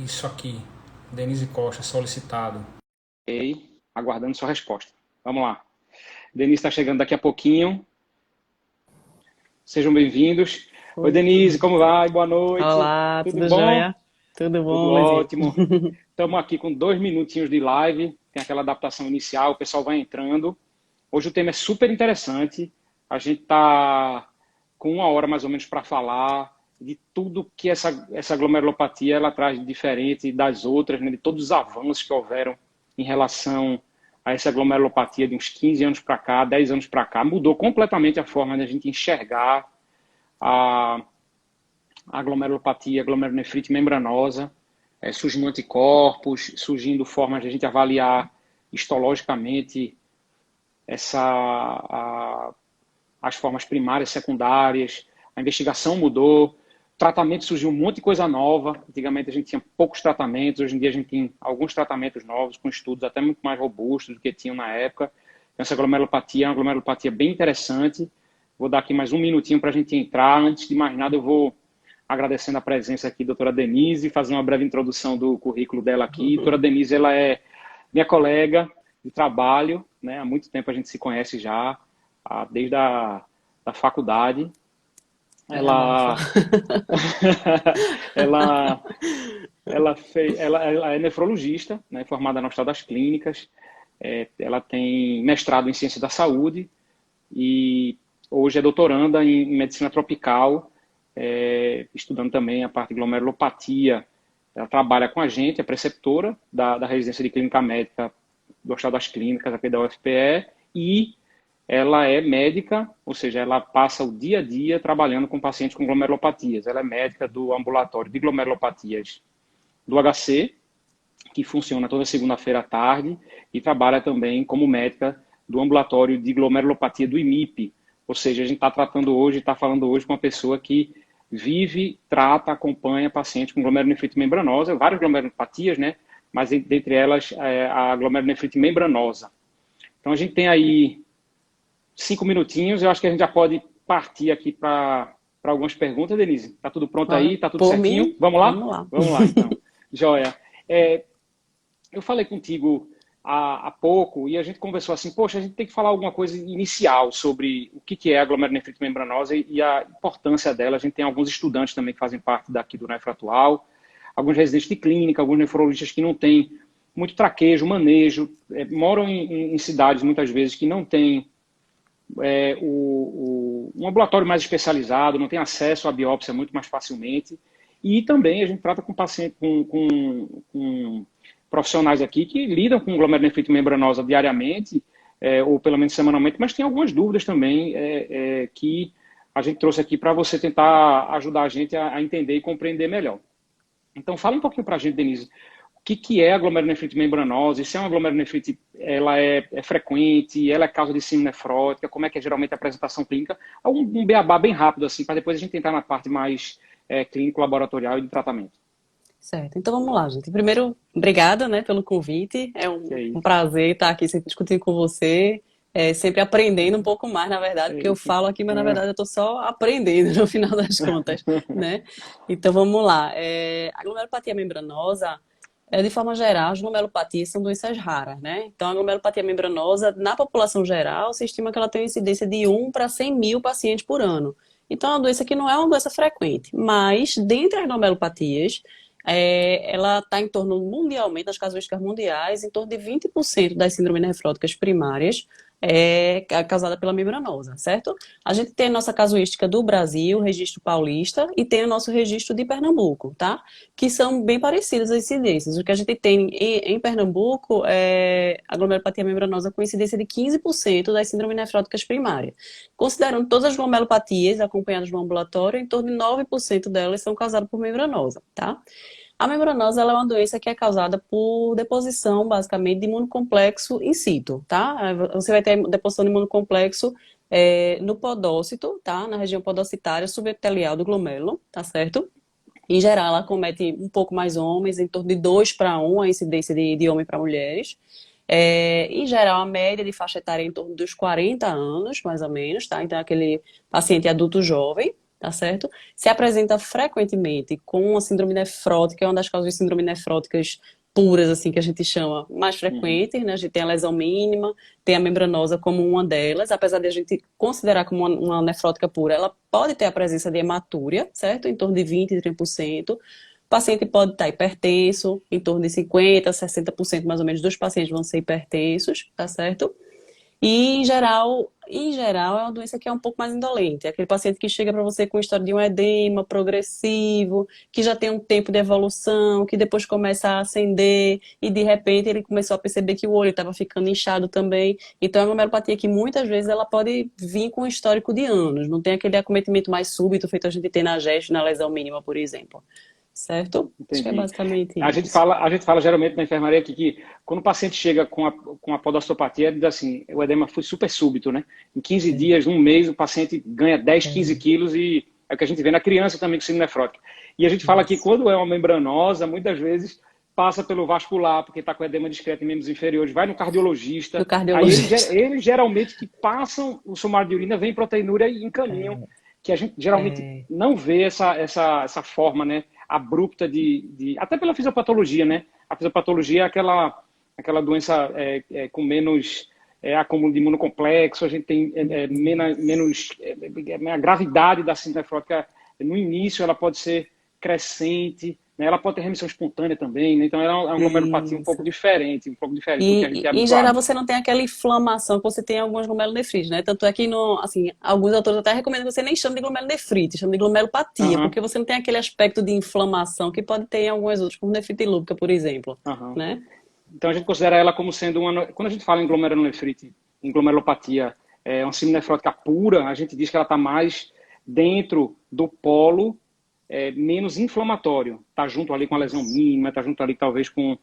Isso aqui, Denise Costa, solicitado. Ok, aguardando sua resposta. Vamos lá. Denise está chegando daqui a pouquinho. Sejam bem-vindos. Oi, Oi. Denise, como vai? Boa noite. Olá, Tudo tudo bom? jóia? Tudo Tudo bom, Levi? ótimo. Estamos aqui com 2 minutinhos de live. Tem aquela adaptação inicial, o pessoal vai entrando. Hoje o tema é super interessante. A gente está com 1 hora mais ou menos para falar de tudo que essa glomerulopatia ela traz de diferente das outras, né? De todos os avanços que houveram em relação a essa glomerulopatia de uns 15 anos para cá, 10 anos para cá. Mudou completamente a forma de a gente enxergar a, a glomerulopatia, a glomerulonefrite membranosa. Surgindo anticorpos, surgindo formas de a gente avaliar histologicamente essa, as formas primárias, secundárias, a investigação mudou, tratamento surgiu um monte de coisa nova. Antigamente a gente tinha poucos tratamentos, hoje em dia a gente tem alguns tratamentos novos, com estudos até muito mais robustos do que tinham na época. Então, essa glomerulopatia é uma glomerulopatia bem interessante. Vou dar aqui mais um minutinho para a gente entrar. Antes de mais nada, eu vou agradecendo a presença aqui, doutora Denise, fazer uma breve introdução do currículo dela aqui. Doutora Denise, ela é minha colega de trabalho, né? Há muito tempo a gente se conhece já, desde da faculdade. É massa. Ela, ela, ela é nefrologista, né? Formada no Hospital das Clínicas. Ela tem mestrado em ciência da saúde e hoje é doutoranda em medicina tropical, estudando também a parte de glomerulopatia. Ela trabalha com a gente, é preceptora da residência de clínica médica do Hospital das Clínicas, aqui da UFPE, e ela é médica, ou seja, ela passa o dia a dia trabalhando com pacientes com glomerulopatias. Ela é médica do ambulatório de glomerulopatias do HC, que funciona toda segunda-feira à tarde, e trabalha também como médica do ambulatório de glomerulopatia do IMIP. Ou seja, a gente está tratando hoje, está falando hoje com uma pessoa que vive, trata, acompanha pacientes com glomerulonefrite membranosa, várias glomerulopatias, né? Mas dentre elas a glomerulonefrite membranosa. Então a gente tem aí 5 minutinhos, eu acho que a gente já pode partir aqui para algumas perguntas, Denise. Está tudo pronto aí? Bora. Está tudo Por certinho? mim, Vamos lá? vamos lá. Vamos lá, então. Joia. Eu falei contigo há pouco e a gente conversou assim, poxa, a gente tem que falar alguma coisa inicial sobre o que é a glomerulonefrite membranosa e a importância dela. A gente tem alguns estudantes também que fazem parte daqui do Nefro Atual, alguns residentes de clínica, alguns nefrologistas que não têm muito traquejo, manejo, moram em cidades muitas vezes que não têm um ambulatório mais especializado, não tem acesso à biópsia muito mais facilmente. E também a gente trata com paciente, com profissionais aqui que lidam com glomerulonefrite membranosa diariamente, ou pelo menos semanalmente, mas tem algumas dúvidas também que a gente trouxe aqui para você tentar ajudar a gente a entender e compreender melhor. Então, fala um pouquinho para a gente, Denise, o que é a glomerulonefrite membranosa, e se é uma glomerulonefrite, ela é frequente, ela é causa de síndrome nefrótica, como é que é geralmente a apresentação clínica, um beabá bem rápido, assim, para depois a gente entrar na parte mais clínico, laboratorial e de tratamento. Certo, então vamos lá, gente. Primeiro, obrigada, né, pelo convite. É Que é um isso, prazer estar aqui sempre discutindo com você, sempre aprendendo um pouco mais, na verdade, é porque eu isso. falo aqui, mas na É. verdade eu estou só aprendendo no final das contas, né? Então vamos lá. A glomerulopatia membranosa, de forma geral, as glomerulopatias são doenças raras, né? Então, a glomerulopatia membranosa, na população geral, se estima que ela tem uma incidência de 1 para 100 mil pacientes por ano. Então, é uma doença que não é uma doença frequente, mas, dentre as glomerulopatias, ela está em torno, mundialmente, nas casuísticas mundiais, em torno de 20% das síndromes nefróticas primárias causada pela membranosa, certo? A gente tem a nossa casuística do Brasil, o registro paulista, e tem o nosso registro de Pernambuco, tá? Que são bem parecidas as incidências. O que a gente tem em Pernambuco é a glomerulopatia membranosa com incidência de 15% das síndromes nefróticas primárias. Considerando todas as glomerulopatias acompanhadas no ambulatório, em torno de 9% delas são causadas por membranosa, tá? A membranosa ela é uma doença que é causada por deposição, basicamente, de imunocomplexo in situ, tá? Você vai ter deposição de imunocomplexo no podócito, tá? Na região podocitária subepitelial do glomérulo, tá certo? Em geral, ela comete um pouco mais homens, em torno de 2 para 1 a incidência de homem para mulheres. Em geral, a média de faixa etária é em torno dos 40 anos, mais ou menos, tá? Então, é aquele paciente adulto jovem. tá certo? Se apresenta frequentemente com a síndrome nefrótica, é uma das causas de síndrome nefróticas puras, assim, que a gente chama mais Uhum. frequentes, né? A gente tem a lesão mínima, tem a membranosa como uma delas, apesar de a gente considerar como uma nefrótica pura, ela pode ter a presença de hematúria, certo? Em torno de 20 e 30%. O paciente pode estar hipertenso, em torno de 50, 60% mais ou menos dos pacientes vão ser hipertensos, tá certo? E, em geral, é uma doença que é um pouco mais indolente. É aquele paciente que chega para você com história de um edema progressivo, que já tem um tempo de evolução, que depois começa a acender e, de repente, ele começou a perceber que o olho estava ficando inchado também. Então, é uma glomerulopatia que, muitas vezes, ela pode vir com um histórico de anos. Não tem aquele acometimento mais súbito feito a gente tem na gesta, na lesão mínima, por exemplo. Certo? Acho que é Entendi. basicamente A gente isso. fala, a gente fala geralmente na enfermaria aqui que quando o paciente chega com a podostopatia, ele diz assim, o edema foi super súbito, né? Em 15 dias, um mês, o paciente ganha 10, 15 É, quilos e é o que a gente vê na criança também com síndrome nefrótica. E a gente fala que isso. quando é uma membranosa, muitas vezes passa pelo vascular, porque está com edema discreto em membros inferiores, vai no Do cardiologista, aí cardiologista. eles geralmente que passam o sumário de urina, vem proteinúria e encaminham, que a gente geralmente É, não vê essa forma, né? Abrupta até pela fisiopatologia, né? A fisiopatologia é aquela doença com menos acúmulo de imunocomplexo, a gente tem a gravidade da síndrome nefrótica no início, ela pode ser crescente, né? Ela pode ter remissão espontânea também, né? Então ela é uma glomerulopatia isso. um pouco diferente do que a gente é E, em geral, habituado. você não tem aquela inflamação que você tem em algumas glomerulonefrites, né? Tanto é que, assim, alguns autores até recomendam que você nem chame de glomerulonefrite, chame de glomerulopatia, Aham, porque você não tem aquele aspecto de inflamação que pode ter em algumas outras, como nefrite lúpica, por exemplo, aham. né? Então a gente considera ela como sendo uma. Quando a gente fala em glomerulonefrite, em glomerulopatia, uma síndrome nefrótica pura, a gente diz que ela está mais dentro do polo menos inflamatório. Está junto ali com a lesão Isso, mínima, está junto ali talvez com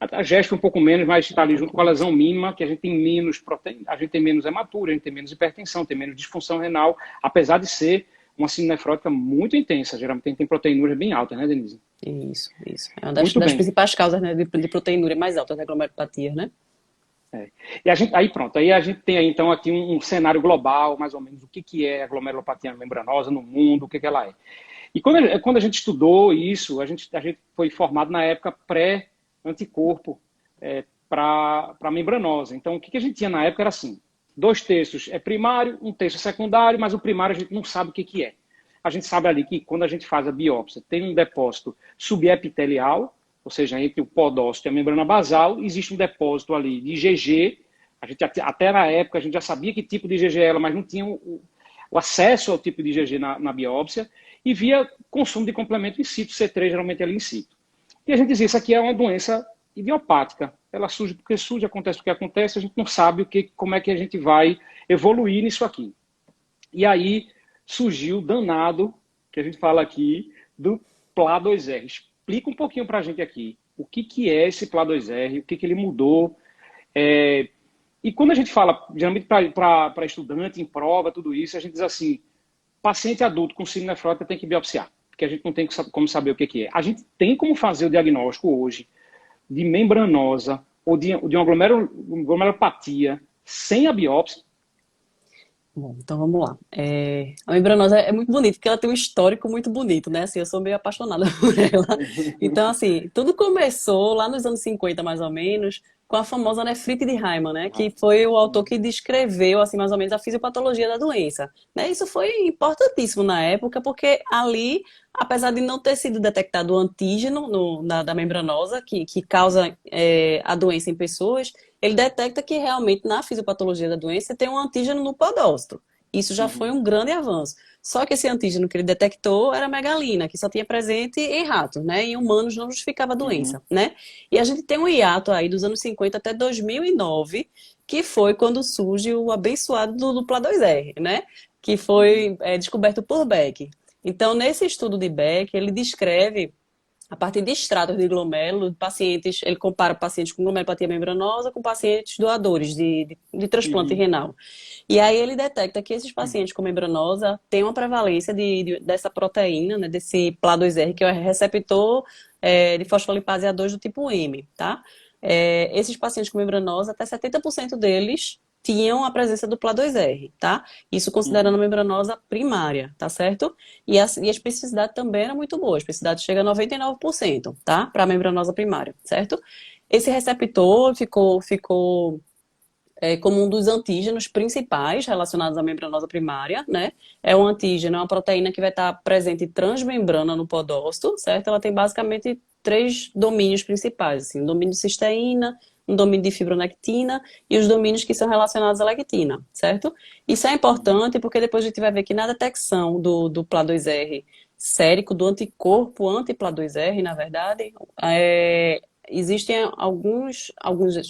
a gesta um pouco menos, mas está um ali junto pouco com a mais. lesão mínima, que a gente tem menos proteína, a gente tem menos hematura, a gente tem menos hipertensão, tem menos disfunção renal, apesar de ser uma síndrome nefrótica muito intensa. Geralmente tem proteinúria bem alta, né, Denise? Isso, isso. É uma das, Muito das bem. principais causas, né, de proteinúria mais alta da glomerulopatia, né? É. E a gente, aí pronto, aí a gente tem aí, então aqui um cenário global, mais ou menos, o que é a glomerulopatia membranosa no mundo, o que ela é. E quando a gente estudou isso, a gente foi formado na época pré-anticorpo para a membranosa. Então, o que a gente tinha na época era assim, 2 terços é primário, 1 terço é secundário, mas o primário a gente não sabe o que é. A gente sabe ali que quando a gente faz a biópsia, tem um depósito subepitelial, ou seja, entre o podócito e a membrana basal, existe um depósito ali de IgG. A gente até na época a gente já sabia que tipo de IgG era, mas não tinha o acesso ao tipo de IgG na biópsia e via consumo de complemento in situ, C3 geralmente ali in situ. E a gente dizia, isso aqui é uma doença idiopática. Ela surge porque surge, acontece porque acontece, a gente não sabe como é que a gente vai evoluir nisso aqui. E aí surgiu o danado, que a gente fala aqui, do PLA2R. Explica um pouquinho para a gente aqui o que é esse PLA2R, o que ele mudou. E quando a gente fala, geralmente para estudante, em prova, tudo isso, a gente diz assim, paciente adulto com síndrome nefrótica tem que biopsiar, porque a gente não tem como saber o que é. A gente tem como fazer o diagnóstico hoje de membranosa ou de uma glomerulopatia sem a biópsia. Bom, então vamos lá. A membranosa é muito bonita, porque ela tem um histórico muito bonito, né? Assim, eu sou meio apaixonada por ela. Então, assim, tudo começou lá nos anos 50, mais ou menos, com a famosa nefrite de Raymann, né? Que foi o autor que descreveu, assim, mais ou menos, a fisiopatologia da doença. Né? Isso foi importantíssimo na época, porque ali, apesar de não ter sido detectado o antígeno da membranosa, que causa a doença em pessoas, ele detecta que realmente na fisiopatologia da doença tem um antígeno no podócito. Isso já foi um grande avanço. Só que esse antígeno que ele detectou era megalina, que só tinha presente em ratos, né? Em humanos não justificava a doença, né? E a gente tem um hiato aí dos anos 50 até 2009, que foi quando surge o abençoado do PLA2R, né? Que foi descoberto por Beck. Então, nesse estudo de Beck, ele descreve a partir de extratos de glomérulo, pacientes, ele compara pacientes com glomerulopatia membranosa com pacientes doadores de transplante renal. E aí ele detecta que esses pacientes com membranosa têm uma prevalência dessa proteína, né, desse PLA2R, que é o receptor de fosfolipase A2 do tipo M, tá? Esses pacientes com membranosa, até 70% deles tinham a presença do PLA2R, tá? Isso considerando a membranosa primária, tá certo? E a especificidade também era muito boa, a especificidade chega a 99%, tá? Para a membranosa primária, certo? Esse receptor ficou como um dos antígenos principais relacionados à membranosa primária, né? É um antígeno, é uma proteína que vai estar presente transmembrana no podócito, certo? Ela tem basicamente 3 domínios principais, assim, um domínio de cisteína, um domínio de fibronectina e os domínios que são relacionados à lectina, certo? Isso é importante porque depois a gente vai ver que na detecção do PLA2R sérico, do anticorpo anti-PLA2R, na verdade, existem alguns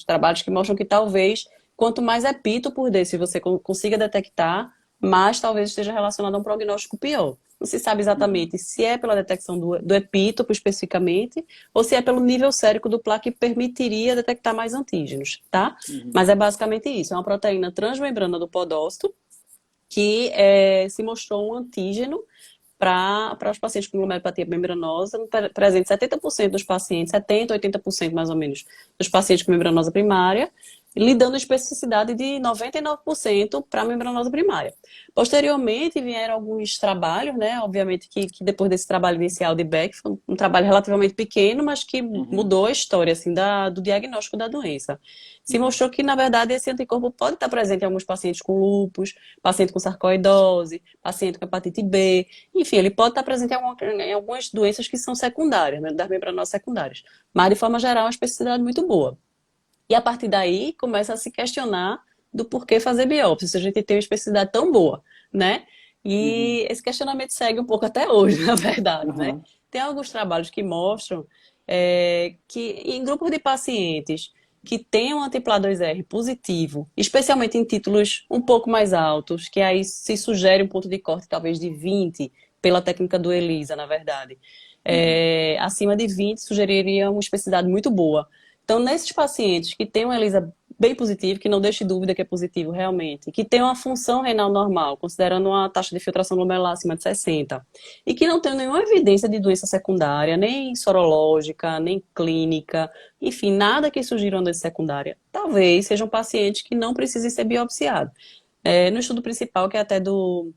trabalhos que mostram que talvez quanto mais epítopo desse você consiga detectar, mais talvez esteja relacionado a um prognóstico pior. Não se sabe exatamente se é pela detecção do epítopo especificamente, ou se é pelo nível sérico do PLA que permitiria detectar mais antígenos, tá? Mas é basicamente isso, é uma proteína transmembrana do podócito que se mostrou um antígeno para os pacientes com glomerulopatia membranosa, presente em 70% dos pacientes, 70%, 80% mais ou menos, dos pacientes com membranosa primária, lhe dando especificidade de 99% para a membranosa primária. Posteriormente, vieram alguns trabalhos, né? Obviamente que depois desse trabalho inicial de Beck, foi um trabalho relativamente pequeno, mas que mudou a história assim, do diagnóstico da doença. Se mostrou que, na verdade, esse anticorpo pode estar presente em alguns pacientes com lúpus, paciente com sarcoidose, paciente com hepatite B, enfim, ele pode estar presente em algumas doenças que são secundárias, né, das membranosas secundárias. Mas, de forma geral, é uma especificidade muito boa. E a partir daí, começa a se questionar do porquê fazer biópsia, se a gente tem uma especificidade tão boa, né? E esse questionamento segue um pouco até hoje, na verdade, né? Tem alguns trabalhos que mostram que em grupos de pacientes que tenham anti-PLA2R positivo, especialmente em títulos um pouco mais altos, que aí se sugere um ponto de corte talvez de 20, pela técnica do ELISA, na verdade. Acima de 20 sugeriria uma especificidade muito boa. Então, nesses pacientes que têm uma ELISA bem positiva, que não deixe dúvida que é positivo realmente, que tem uma função renal normal, considerando uma taxa de filtração glomerular acima de 60, e que não tem nenhuma evidência de doença secundária, nem sorológica, nem clínica, enfim, nada que sugira uma doença secundária, talvez sejam pacientes que não precisem ser biopsiados. No estudo principal, que é até do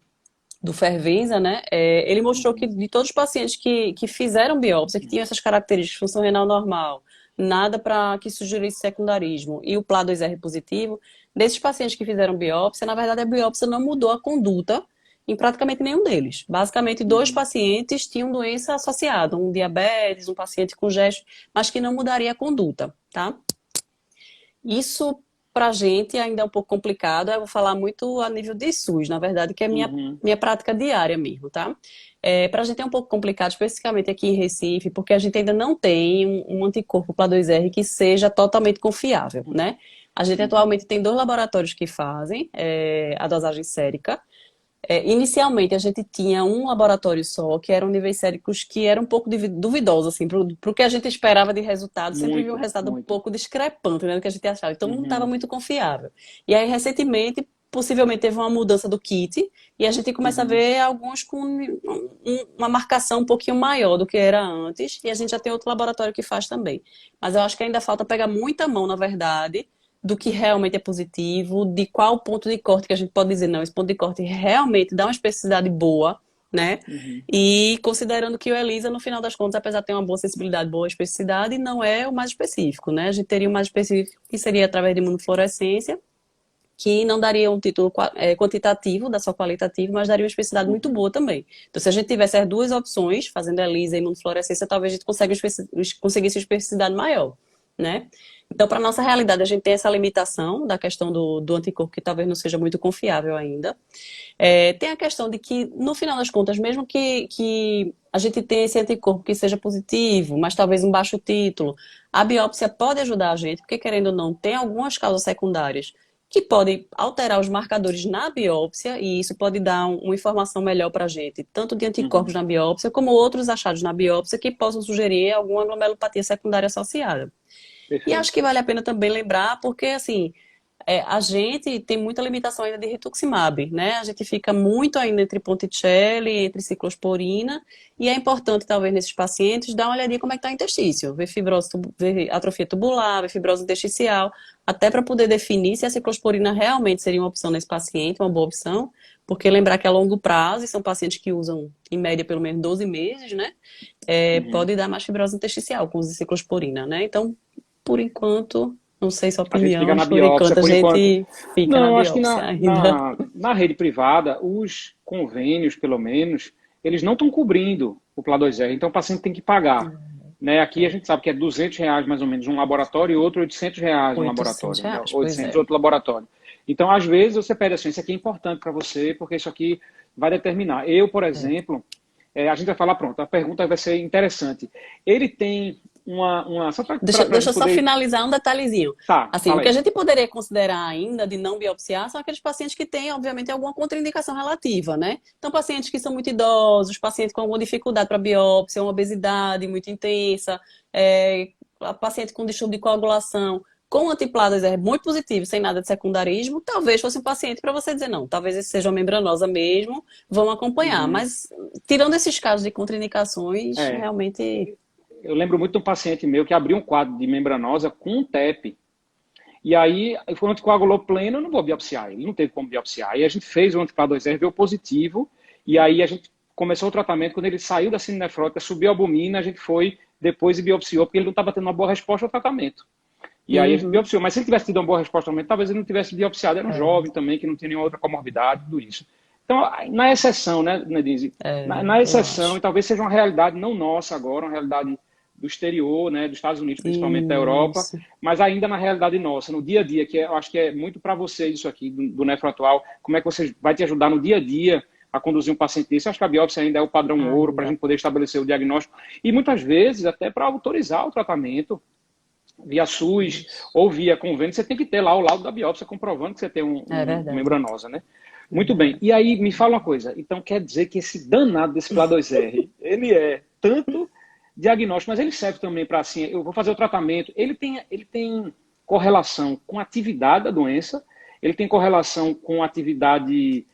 Fervenza, né, ele mostrou que de todos os pacientes que fizeram biópsia, que tinham essas características, função renal normal, nada para que sugerisse secundarismo, e o PLA2R positivo, desses pacientes que fizeram biópsia, na verdade a biópsia não mudou a conduta em praticamente nenhum deles. Basicamente, 2 pacientes tinham doença associada, um diabetes, um paciente com gesto, mas que não mudaria a conduta, tá? Isso, pra gente, ainda é um pouco complicado, eu vou falar muito a nível de SUS, na verdade, que é minha prática diária mesmo, tá? Pra gente é um pouco complicado, especificamente aqui em Recife, porque a gente ainda não tem um anticorpo PLA2R que seja totalmente confiável, né? A gente atualmente tem 2 laboratórios que fazem a dosagem sérica. Inicialmente, a gente tinha um laboratório só, que eram níveis séricos que eram um pouco duvidosos, assim, pro que a gente esperava de resultado, sempre viu um resultado um pouco discrepante, né, do que a gente achava, então não estava muito confiável. E aí, recentemente, possivelmente teve uma mudança do kit, e a gente começa a ver alguns com uma marcação um pouquinho maior do que era antes, e a gente já tem outro laboratório que faz também. Mas eu acho que ainda falta pegar muita mão, na verdade, do que realmente é positivo, de qual ponto de corte que a gente pode dizer, não, esse ponto de corte realmente dá uma especificidade boa, né? E considerando que o ELISA, no final das contas, apesar de ter uma boa sensibilidade, boa especificidade, não é o mais específico, né? A gente teria o mais específico que seria através de imunofluorescência, que não daria um título quantitativo, dá só qualitativo, mas daria uma especificidade muito boa também. Então, se a gente tivesse as 2 opções, fazendo ELISA e imunofluorescência, talvez a gente conseguisse uma especificidade maior, né? Então, para a nossa realidade, a gente tem essa limitação da questão do anticorpo, que talvez não seja muito confiável ainda. Tem a questão de que, no final das contas, mesmo que a gente tenha esse anticorpo que seja positivo, mas talvez um baixo título, a biópsia pode ajudar a gente, porque, querendo ou não, tem algumas causas secundárias que podem alterar os marcadores na biópsia, e isso pode dar uma informação melhor para a gente, tanto de anticorpos na biópsia, como outros achados na biópsia que possam sugerir alguma glomerulopatia secundária associada. Perfeito. E acho que vale a pena também lembrar, porque, assim, a gente tem muita limitação ainda de rituximab, né? A gente fica muito ainda entre Ponticelli, entre ciclosporina, e é importante, talvez, nesses pacientes, dar uma olhadinha como é que está o interstício, ver fibrose, ver atrofia tubular, ver fibrose intersticial, até para poder definir se a ciclosporina realmente seria uma opção nesse paciente, uma boa opção, porque lembrar que a longo prazo, e são pacientes que usam, em média, pelo menos 12 meses, né? Pode dar mais fibrose intersticial com o uso de ciclosporina, né? Então, por enquanto, não sei sua A gente opinião, fica na mas por biópsia, enquanto a por enquanto. gente fica na Não, acho que biópsia ainda. na rede privada, os convênios, pelo menos, eles não estão cobrindo o Pla2R, então o paciente tem que pagar. Né? Aqui a gente sabe que é R$ 200 mais ou menos um laboratório e outro R$ 800 um 800 laboratório, né? reais, pois 800 é. outro laboratório. Então, às vezes, você pede assim, isso aqui é importante para você, porque isso aqui vai determinar. Eu, por exemplo, a gente vai falar, pronto, a pergunta vai ser interessante. Ele tem só para a Deixa gente eu só poder... finalizar um detalhezinho. Tá, Assim, o fala que a aí. gente poderia considerar ainda de não biopsiar são aqueles pacientes que têm, obviamente, alguma contraindicação relativa, né? Então, pacientes que são muito idosos, pacientes com alguma dificuldade para biópsia, uma obesidade muito intensa, paciente com distúrbio de coagulação, com antipladas muito positivo, sem nada de secundarismo, talvez fosse um paciente para você dizer, não, talvez esse seja uma membranosa mesmo, vão acompanhar. Uhum. Mas, tirando esses casos de contraindicações, É, realmente... eu lembro muito de um paciente meu que abriu um quadro de membranosa com um TEP. E aí, foi um anticoagulou pleno, eu não vou biopsiar, ele não teve como biopsiar. Aí a gente fez o anti-Pla2R, veio positivo, e aí a gente começou o tratamento, quando ele saiu da síndrome nefrótica, subiu a albumina, a gente foi depois e biopsiou, porque ele não estava tendo uma boa resposta ao tratamento. E aí a gente biopsiou. Mas se ele tivesse tido uma boa resposta ao tratamento, talvez ele não tivesse biopsiado, era um jovem também, que não tinha nenhuma outra comorbidade, tudo isso. Então, na exceção, né, Denise? Na eu exceção, acho. e talvez seja uma realidade não nossa agora, uma realidade do exterior, né, dos Estados Unidos, principalmente da Europa, Isso. mas ainda na realidade nossa, no dia a dia, eu acho que é muito para vocês isso aqui, do Nefro Atual, como é que você vai te ajudar no dia a dia a conduzir um paciente desse. Eu acho que a biópsia ainda é o padrão ouro para a Ainda. gente poder estabelecer o diagnóstico e muitas vezes até para autorizar o tratamento via SUS ou via convênio, você tem que ter lá o laudo da biópsia comprovando que você tem É uma verdade. membranosa, né? Muito bem. E aí, me fala uma coisa. Então, quer dizer que esse danado desse Pla2R, ele é tanto diagnóstico, mas ele serve também para, assim, eu vou fazer o tratamento. Ele tem correlação com a atividade da doença, ele tem correlação com a atividade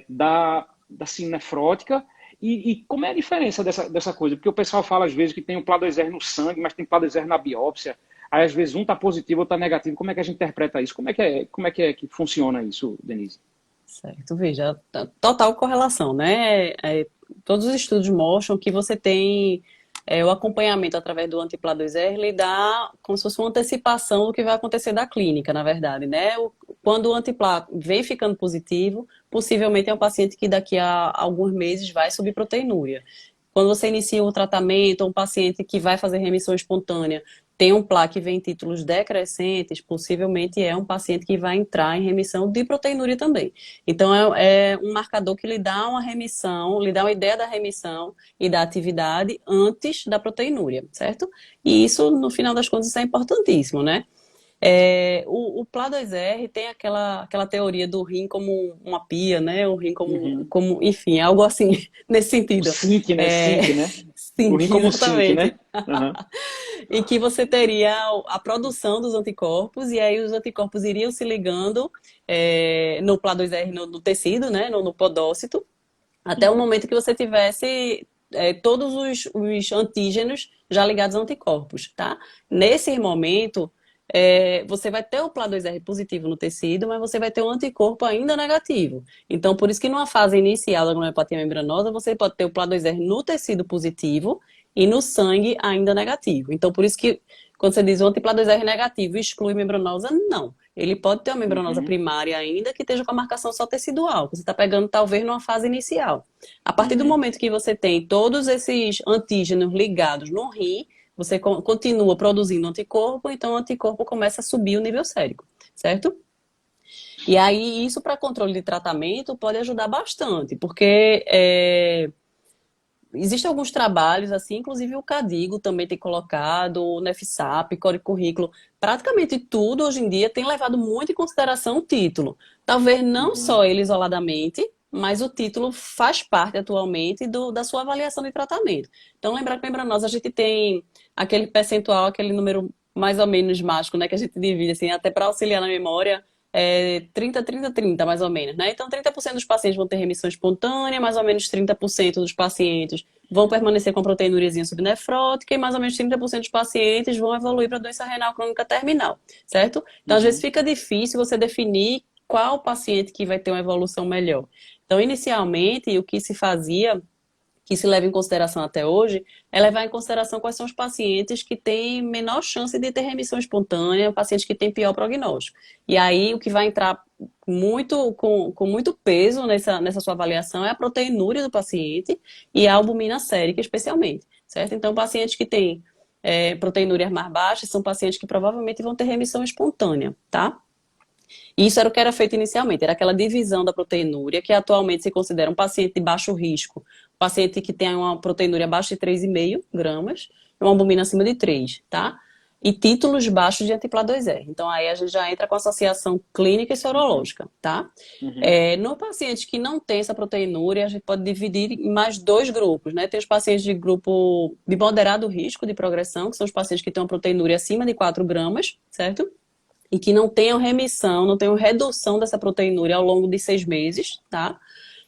da síndrome nefrótica. E como é a diferença dessa coisa? Porque o pessoal fala, às vezes, que tem o Pla2R no sangue, mas tem Pla2R na biópsia. Aí, às vezes, um está positivo, outro está negativo. Como é que a gente interpreta isso? Como é que funciona isso, Denise? Certo, veja, total correlação, né? Todos os estudos mostram que você tem o acompanhamento através do anti-Pla2R, ele dá como se fosse uma antecipação do que vai acontecer da clínica, na verdade, né? Quando o antipla vem ficando positivo, possivelmente é um paciente que daqui a alguns meses vai subir proteinúria. Quando você inicia o tratamento, um paciente que vai fazer remissão espontânea, tem um PLA que vem em títulos decrescentes, possivelmente é um paciente que vai entrar em remissão de proteinúria também. Então, é um marcador que lhe dá uma remissão, lhe dá uma ideia da remissão e da atividade antes da proteinúria, certo? E isso, no final das contas, isso é importantíssimo, né? O Pla2R tem aquela teoria do rim como uma pia, né? O rim como enfim, algo assim, nesse O sentido. SINC, né? SINC, né? O rim Sim, como SINC, exatamente. né? Uhum. Em que você teria a produção dos anticorpos, e aí os anticorpos iriam se ligando no Pla2R, no tecido, né? No podócito, até o momento que você tivesse todos os antígenos já ligados a anticorpos, tá? Nesse momento, você vai ter o Pla2R positivo no tecido, mas você vai ter um anticorpo ainda negativo. Então, por isso que numa fase inicial da glomerulopatia membranosa, você pode ter o Pla2R no tecido positivo e no sangue ainda negativo. Então, por isso que quando você diz o anti-Pla2R negativo exclui membranosa, não. Ele pode ter uma membranosa primária ainda que esteja com a marcação só tecidual, que você está pegando talvez numa fase inicial. A partir do momento que você tem todos esses antígenos ligados no rim, você continua produzindo anticorpo, então o anticorpo começa a subir o nível sérico, certo? E aí, isso para controle de tratamento pode ajudar bastante, porque existem alguns trabalhos, assim, inclusive o Cadigo também tem colocado, o NEFSAP, Core Currículo, praticamente tudo hoje em dia tem levado muito em consideração o título. Talvez não só ele isoladamente, mas o título faz parte atualmente da sua avaliação de tratamento. Então, lembrar que membranosa a gente tem aquele percentual, aquele número mais ou menos mágico, né, que a gente divide, assim, até para auxiliar na memória, 30, 30, 30, mais ou menos, né? Então, 30% dos pacientes vão ter remissão espontânea, mais ou menos 30% dos pacientes vão permanecer com proteinúriazinha subnefrótica e mais ou menos 30% dos pacientes vão evoluir para doença renal crônica terminal, certo? Então, às vezes Uhum. fica difícil você definir qual paciente que vai ter uma evolução melhor. Então, inicialmente, o que se fazia, que se leva em consideração até hoje, é levar em consideração quais são os pacientes que têm menor chance de ter remissão espontânea, pacientes que têm pior prognóstico. E aí, o que vai entrar com muito peso nessa sua avaliação é a proteinúria do paciente e a albumina sérica, especialmente, certo? Então, pacientes que têm proteinúrias mais baixas são pacientes que provavelmente vão ter remissão espontânea, tá? Isso era o que era feito inicialmente, era aquela divisão da proteinúria, que atualmente se considera um paciente de baixo risco, um paciente que tem uma proteinúria abaixo de 3,5 gramas, e uma albumina acima de 3, tá? E títulos baixos de anti-PLA2R. Então, aí a gente já entra com associação clínica e sorológica, tá? Uhum. No paciente que não tem essa proteinúria, a gente pode dividir em mais dois grupos, né? Tem os pacientes de grupo de moderado risco de progressão, que são os pacientes que têm uma proteinúria acima de 4 gramas, certo? E que não tenham remissão, não tenham redução dessa proteinúria ao longo de 6 meses, tá?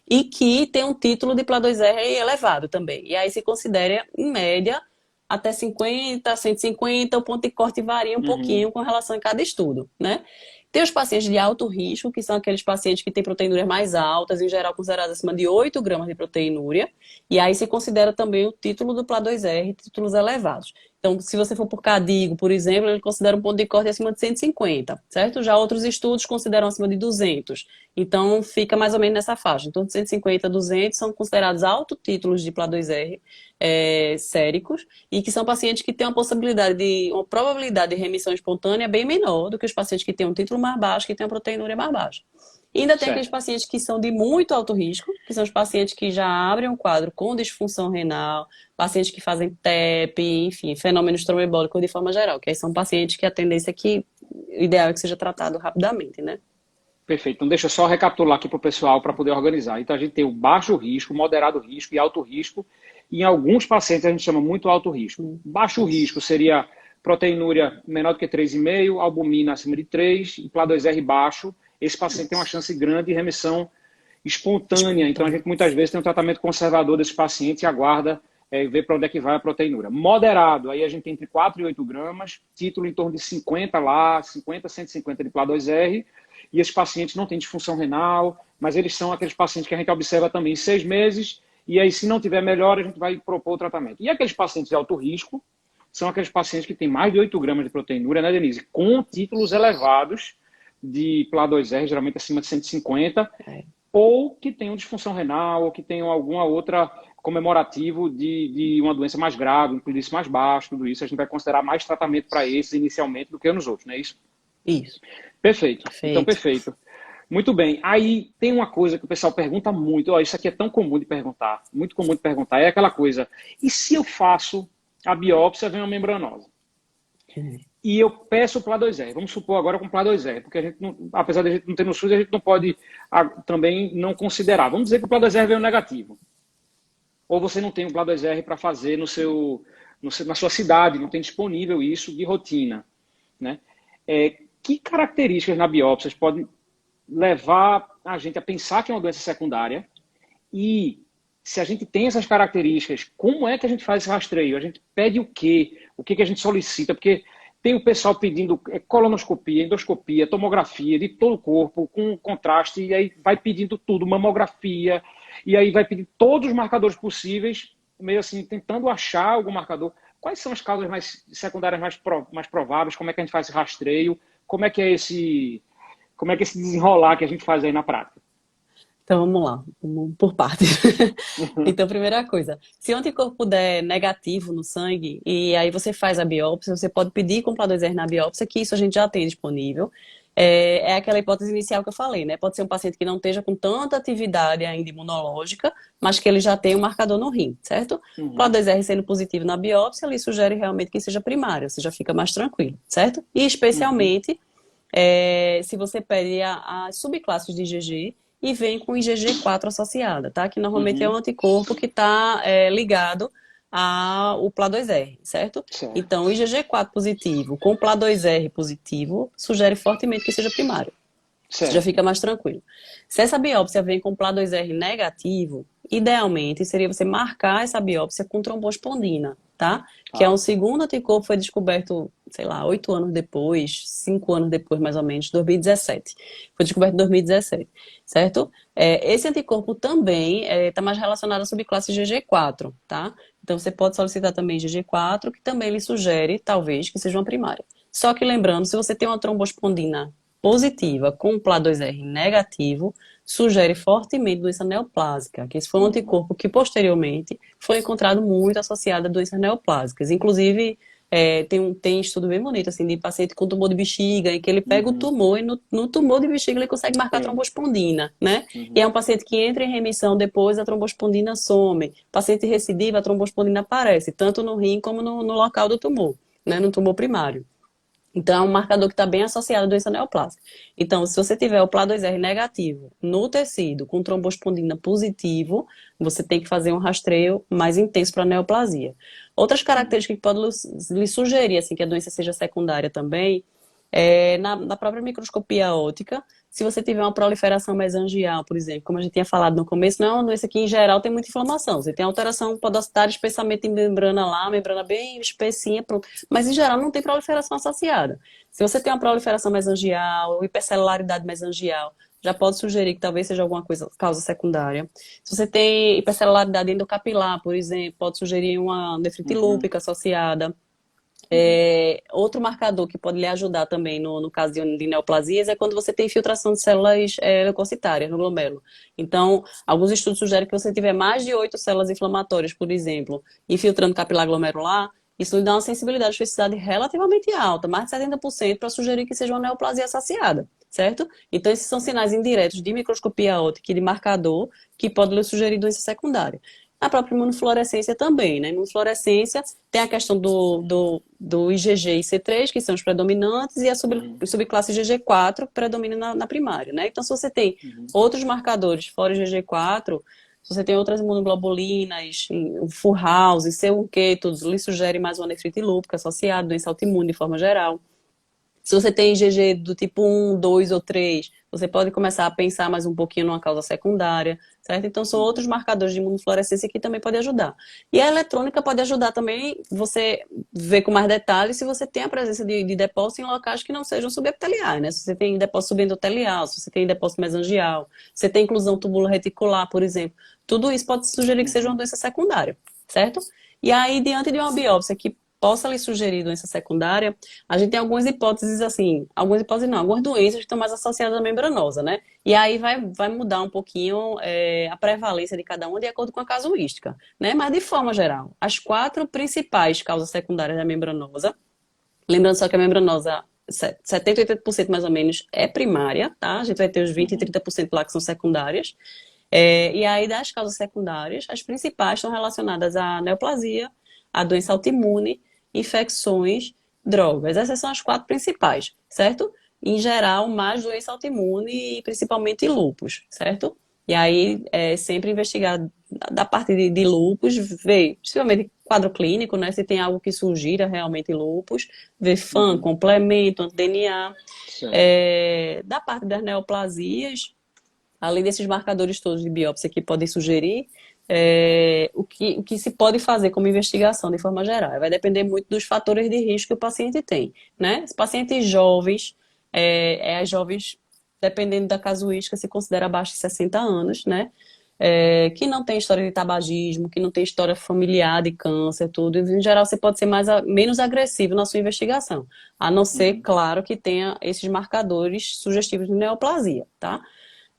E que tem um título de PLA2R elevado também. E aí se considera, em média, até 50, 150, o ponto de corte varia um Uhum. pouquinho com relação a cada estudo, né? Tem os pacientes de alto risco, que são aqueles pacientes que têm proteinúrias mais altas, em geral consideradas acima de 8 gramas de proteinúria, e aí se considera também o título do PLA2R, títulos elevados. Então, se você for por Cadigo, por exemplo, ele considera um ponto de corte acima de 150, certo? Já outros estudos consideram acima de 200. Então, fica mais ou menos nessa faixa. Então, de 150 a 200 são considerados altos títulos de PLA2R séricos e que são pacientes que têm uma probabilidade de remissão espontânea bem menor do que os pacientes que têm um título mais baixo, que têm uma proteinúria mais baixa. E ainda tem aqueles Certo. pacientes que são de muito alto risco, que são os pacientes que já abrem um quadro com disfunção renal, pacientes que fazem TEP, enfim, fenômenos trombembólicos de forma geral, que aí são pacientes que a tendência é que o ideal é que seja tratado rapidamente, né? Perfeito. Então, deixa eu só recapitular aqui para o pessoal para poder organizar. Então, a gente tem o baixo risco, moderado risco e alto risco. E em alguns pacientes a gente chama muito alto risco. Baixo Isso. risco seria proteinúria menor do que 3,5, albumina acima de 3 e PLA2R baixo. Esse paciente tem uma Isso. chance grande de remissão espontânea. Então, a Espontâneo. gente muitas vezes tem um tratamento conservador desse paciente e aguarda ver para onde é que vai a proteinúria. Moderado, aí a gente tem entre 4 e 8 gramas, título em torno de 50 lá, 50, 150 de PLA2R. E esses pacientes não têm disfunção renal, mas eles são aqueles pacientes que a gente observa também em 6 meses, e aí se não tiver melhor, a gente vai propor o tratamento. E aqueles pacientes de alto risco, são aqueles pacientes que têm mais de 8 gramas de proteinúria, né, Denise? Com títulos elevados de PLA2R, geralmente acima de 150, É. ou que tenham disfunção renal, ou que tenham alguma outra comemorativo de uma doença mais grave, um índice mais baixo, tudo isso, a gente vai considerar mais tratamento para esses inicialmente do que nos outros, não é isso? Isso. Perfeito. Então, Perfeito. perfeito. Muito bem. Aí tem uma coisa que o pessoal pergunta muito, ó, isso aqui é tão comum de perguntar, muito comum de perguntar, é aquela coisa, e se eu faço a biópsia, vem uma membranosa? E eu peço o PLA2R, vamos supor agora com o PLA2R, porque a gente não, apesar de a gente não ter no SUS, a gente não pode também não considerar. Vamos dizer que o PLA2R veio negativo. Ou você não tem o PLA2R para fazer na sua cidade, não tem disponível isso de rotina, né? Que características na biópsia podem levar a gente a pensar que é uma doença secundária? E se a gente tem essas características, como é que a gente faz esse rastreio? A gente pede o quê? O que a gente solicita? Porque tem o pessoal pedindo colonoscopia, endoscopia, tomografia de todo o corpo, com contraste, e aí vai pedindo tudo, mamografia, e aí vai pedir todos os marcadores possíveis, meio assim, tentando achar algum marcador. Quais são as causas mais secundárias mais prováveis? Como é que a gente faz esse rastreio? Como é que é esse desenrolar que a gente faz aí na prática? Então vamos lá, vamos por partes. Então, primeira coisa, se o anticorpo der negativo no sangue e aí você faz a biópsia, você pode pedir com PLA2R na biópsia, que isso a gente já tem disponível. É aquela hipótese inicial que eu falei, né? Pode ser um paciente que não esteja com tanta atividade ainda imunológica, mas que ele já tem um marcador no rim, certo? Uhum, PLA2R sendo positivo na biópsia, ele sugere realmente que seja primário, você já fica mais tranquilo, certo? E uhum, especialmente se você pede as subclasses de IgG e vem com IgG4 associada, tá? Que normalmente é um uhum, anticorpo que está ligado ao PLA2R, certo? certo. Então, IgG4 positivo com PLA2R positivo sugere fortemente que seja primário. Você já Certo. fica mais tranquilo. Se essa biópsia vem com PLA2R negativo, idealmente seria você marcar essa biópsia com trombospondina, tá? Que é um Tá. segundo anticorpo, foi descoberto, sei lá, 8 anos depois, 5 anos depois, mais ou menos, 2017. Foi descoberto em 2017, certo? Esse anticorpo também está mais relacionado à subclasse GG4, tá? Então você pode solicitar também GG4, que também lhe sugere, talvez, que seja uma primária. Só que lembrando, se você tem uma trombospondina positiva com PLA2R negativo, sugere fortemente doença neoplásica, que esse foi um Uhum. anticorpo que posteriormente foi encontrado muito associado a doenças neoplásicas. Inclusive, tem estudo bem bonito, assim, de paciente com tumor de bexiga, em que ele pega o Uhum. tumor e no tumor de bexiga ele consegue marcar Sim. trombospondina, né? E é Uhum. um paciente que entra em remissão, depois a trombospondina some. Paciente recidiva, a trombospondina aparece, tanto no rim como no local do tumor, né? No tumor primário. Então, é um marcador que está bem associado à doença neoplásica. Então, se você tiver o PLA2R negativo no tecido com trombospondina positivo, você tem que fazer um rastreio mais intenso para a neoplasia. Outras Uhum. características que podem lhe sugerir assim, que a doença seja secundária também na própria microscopia óptica, se você tiver uma proliferação mesangial, por exemplo, como a gente tinha falado no começo, não é uma doença que em geral tem muita inflamação. Você tem alteração podocitária, espessamento em membrana lá, membrana bem espessinha, pronto. Mas em geral não tem proliferação associada. Se você tem uma proliferação mesangial, hipercelularidade mesangial, já pode sugerir que talvez seja alguma coisa, causa secundária. Se você tem hipercelularidade endocapilar, por exemplo, pode sugerir uma nefrite Uhum. lúpica associada. Uhum. Outro marcador que pode lhe ajudar também no caso de neoplasias é quando você tem infiltração de células leucocitárias no glomérulo. Então, alguns estudos sugerem que você tiver mais de 8 células inflamatórias, por exemplo, infiltrando capilar glomerular, isso lhe dá uma sensibilidade de especificidade relativamente alta, mais de 70%, para sugerir que seja uma neoplasia associada, certo? Então, esses são sinais indiretos de microscopia óptica e de marcador que podem lhe sugerir doença secundária. A própria imunofluorescência também, né? Imunofluorescência tem a questão do IgG e C3, que são os predominantes, e a Uhum. subclasse IgG4 que predomina na primária, né? Então, se você tem Uhum. outros marcadores fora o IgG4, se você tem outras imunoglobulinas, o Fullhouse, C1q, tudo lhe sugere mais uma nefrite lúpica associada, doença autoimune de forma geral. Se você tem IgG do tipo 1, 2 ou 3, você pode começar a pensar mais um pouquinho numa causa secundária, certo? Então, são outros Uhum. marcadores de imunofluorescência que também podem ajudar. E a eletrônica pode ajudar também você ver com mais detalhes se você tem a presença de depósito em locais que não sejam subepiteliais, né? Se você tem depósito subendotelial, se você tem depósito mesangial, se você tem inclusão tubulo reticular, por exemplo. Tudo isso pode sugerir que seja uma Uhum. doença secundária, certo? E aí, diante de uma biópsia que possa lhe sugerir doença secundária, a gente tem algumas hipóteses assim, algumas hipóteses não, algumas doenças que estão mais associadas à membranosa, né? E aí vai mudar um pouquinho a prevalência de cada uma de acordo com a casuística, né? Mas de forma geral, as 4 principais causas secundárias da membranosa, lembrando só que a membranosa 70, 80% mais ou menos é primária, tá? A gente vai ter os 20 e Uhum. 30% lá que são secundárias. E aí, das causas secundárias, as principais estão relacionadas à neoplasia, à doença autoimune, infecções, drogas. Essas são as 4 principais, certo? Em geral, mais doença autoimune e principalmente lúpus, certo? E aí, sempre investigar da parte de lúpus, ver, principalmente quadro clínico, né? Se tem algo que sugira realmente lúpus, ver FAM, Uhum. complemento, DNA. Certo. Da parte das neoplasias, além desses marcadores todos de biópsia que podem sugerir, o que se pode fazer como investigação de forma geral. Vai depender muito dos fatores de risco que o paciente tem, né? Os pacientes jovens, as jovens, dependendo da casuística, se considera abaixo de 60 anos, né? Que não tem história de tabagismo, que não tem história familiar de câncer, tudo. Em geral, você pode ser menos agressivo na sua investigação, a não ser, Uhum. claro, que tenha esses marcadores sugestivos de neoplasia, tá?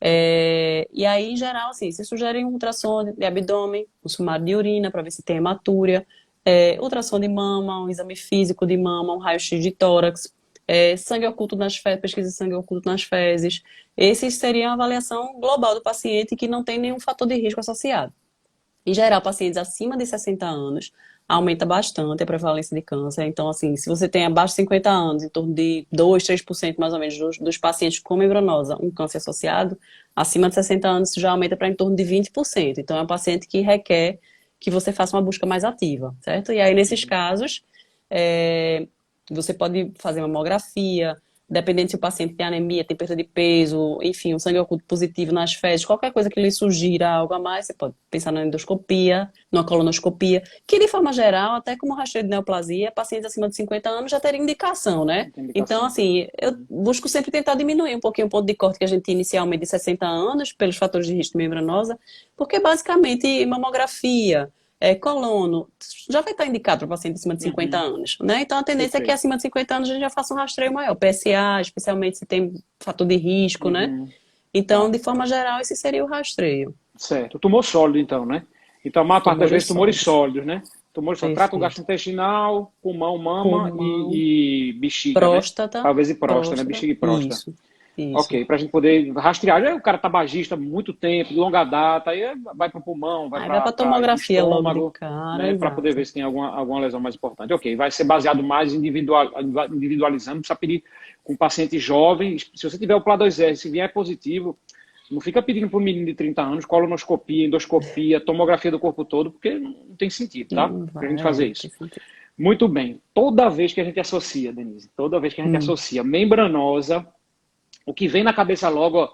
E aí, em geral, assim, se sugerem um ultrassom de abdômen, um sumário de urina para ver se tem hematúria, ultrassom de mama, um exame físico de mama, um raio-x de tórax, sangue oculto nas fezes, pesquisa de sangue oculto nas fezes. Esses seriam a avaliação global do paciente que não tem nenhum fator de risco associado. Em geral, pacientes acima de 60 anos aumenta bastante a prevalência de câncer. Então, assim, se você tem abaixo de 50 anos, em torno de 2, 3% mais ou menos dos pacientes com membranosa, um câncer associado, acima de 60 anos já aumenta para em torno de 20%. Então, é um paciente que requer que você faça uma busca mais ativa, certo? E aí, nesses Uhum. casos, você pode fazer mamografia, dependendo se o paciente tem anemia, tem perda de peso, enfim, um sangue oculto positivo nas fezes, qualquer coisa que lhe sugira algo a mais, você pode pensar na endoscopia, numa colonoscopia, que de forma geral, até como rastreio de neoplasia, pacientes acima de 50 anos já teriam indicação, né? Não tem Então, indicação. assim, eu busco sempre tentar diminuir um pouquinho o ponto de corte que a gente tinha inicialmente de 60 anos, pelos fatores de risco de membranosa, porque basicamente mamografia, colono, já vai estar indicado para paciente acima de 50 Uhum, anos, né? Então a tendência é que perfeito. acima de 50 anos a gente já faça um rastreio maior, PSA, especialmente se tem fator de risco, né? Uhum, Então, tá, de forma geral, esse seria o rastreio. certo. Tumor sólido, então, né? Então, a maior parte das Tumores vezes, tumores sólidos. sólidos, né? Tumores sólidos. Trato Perfeito. gastrointestinal, pulmão, mama Pulmão, e bexiga, né? próstata, Talvez e próstata, né? próstata, Bexiga e próstata. isso, isso. Ok, para a gente poder rastrear. Já o cara tabagista há muito tempo, de longa data, aí vai para o pulmão, vai Aí vai para para o tomografia logo de estômago, cara, né, para poder exato. ver se tem alguma lesão mais importante. Ok, vai ser baseado mais individualizando, precisa pedir com paciente jovem. Se você tiver o PLA2R, se vier positivo, não fica pedindo para um menino de 30 anos colonoscopia, endoscopia, tomografia do corpo todo, porque não tem sentido, tá? Não Para a gente vai, fazer não tem isso. sentido. Muito bem. Toda vez que a gente associa, Denise, toda vez que a gente Hum, associa membranosa, o que vem na cabeça logo,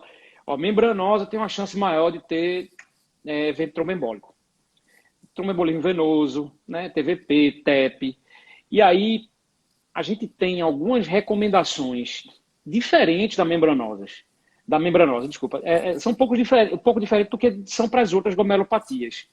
membranosa tem uma chance maior de ter evento tromboembólico. Tromboembolismo venoso, né, TVP, TEP. E aí a gente tem algumas recomendações diferentes da membranosa, desculpa. São um pouco diferentes do que são para as outras glomerulopatias.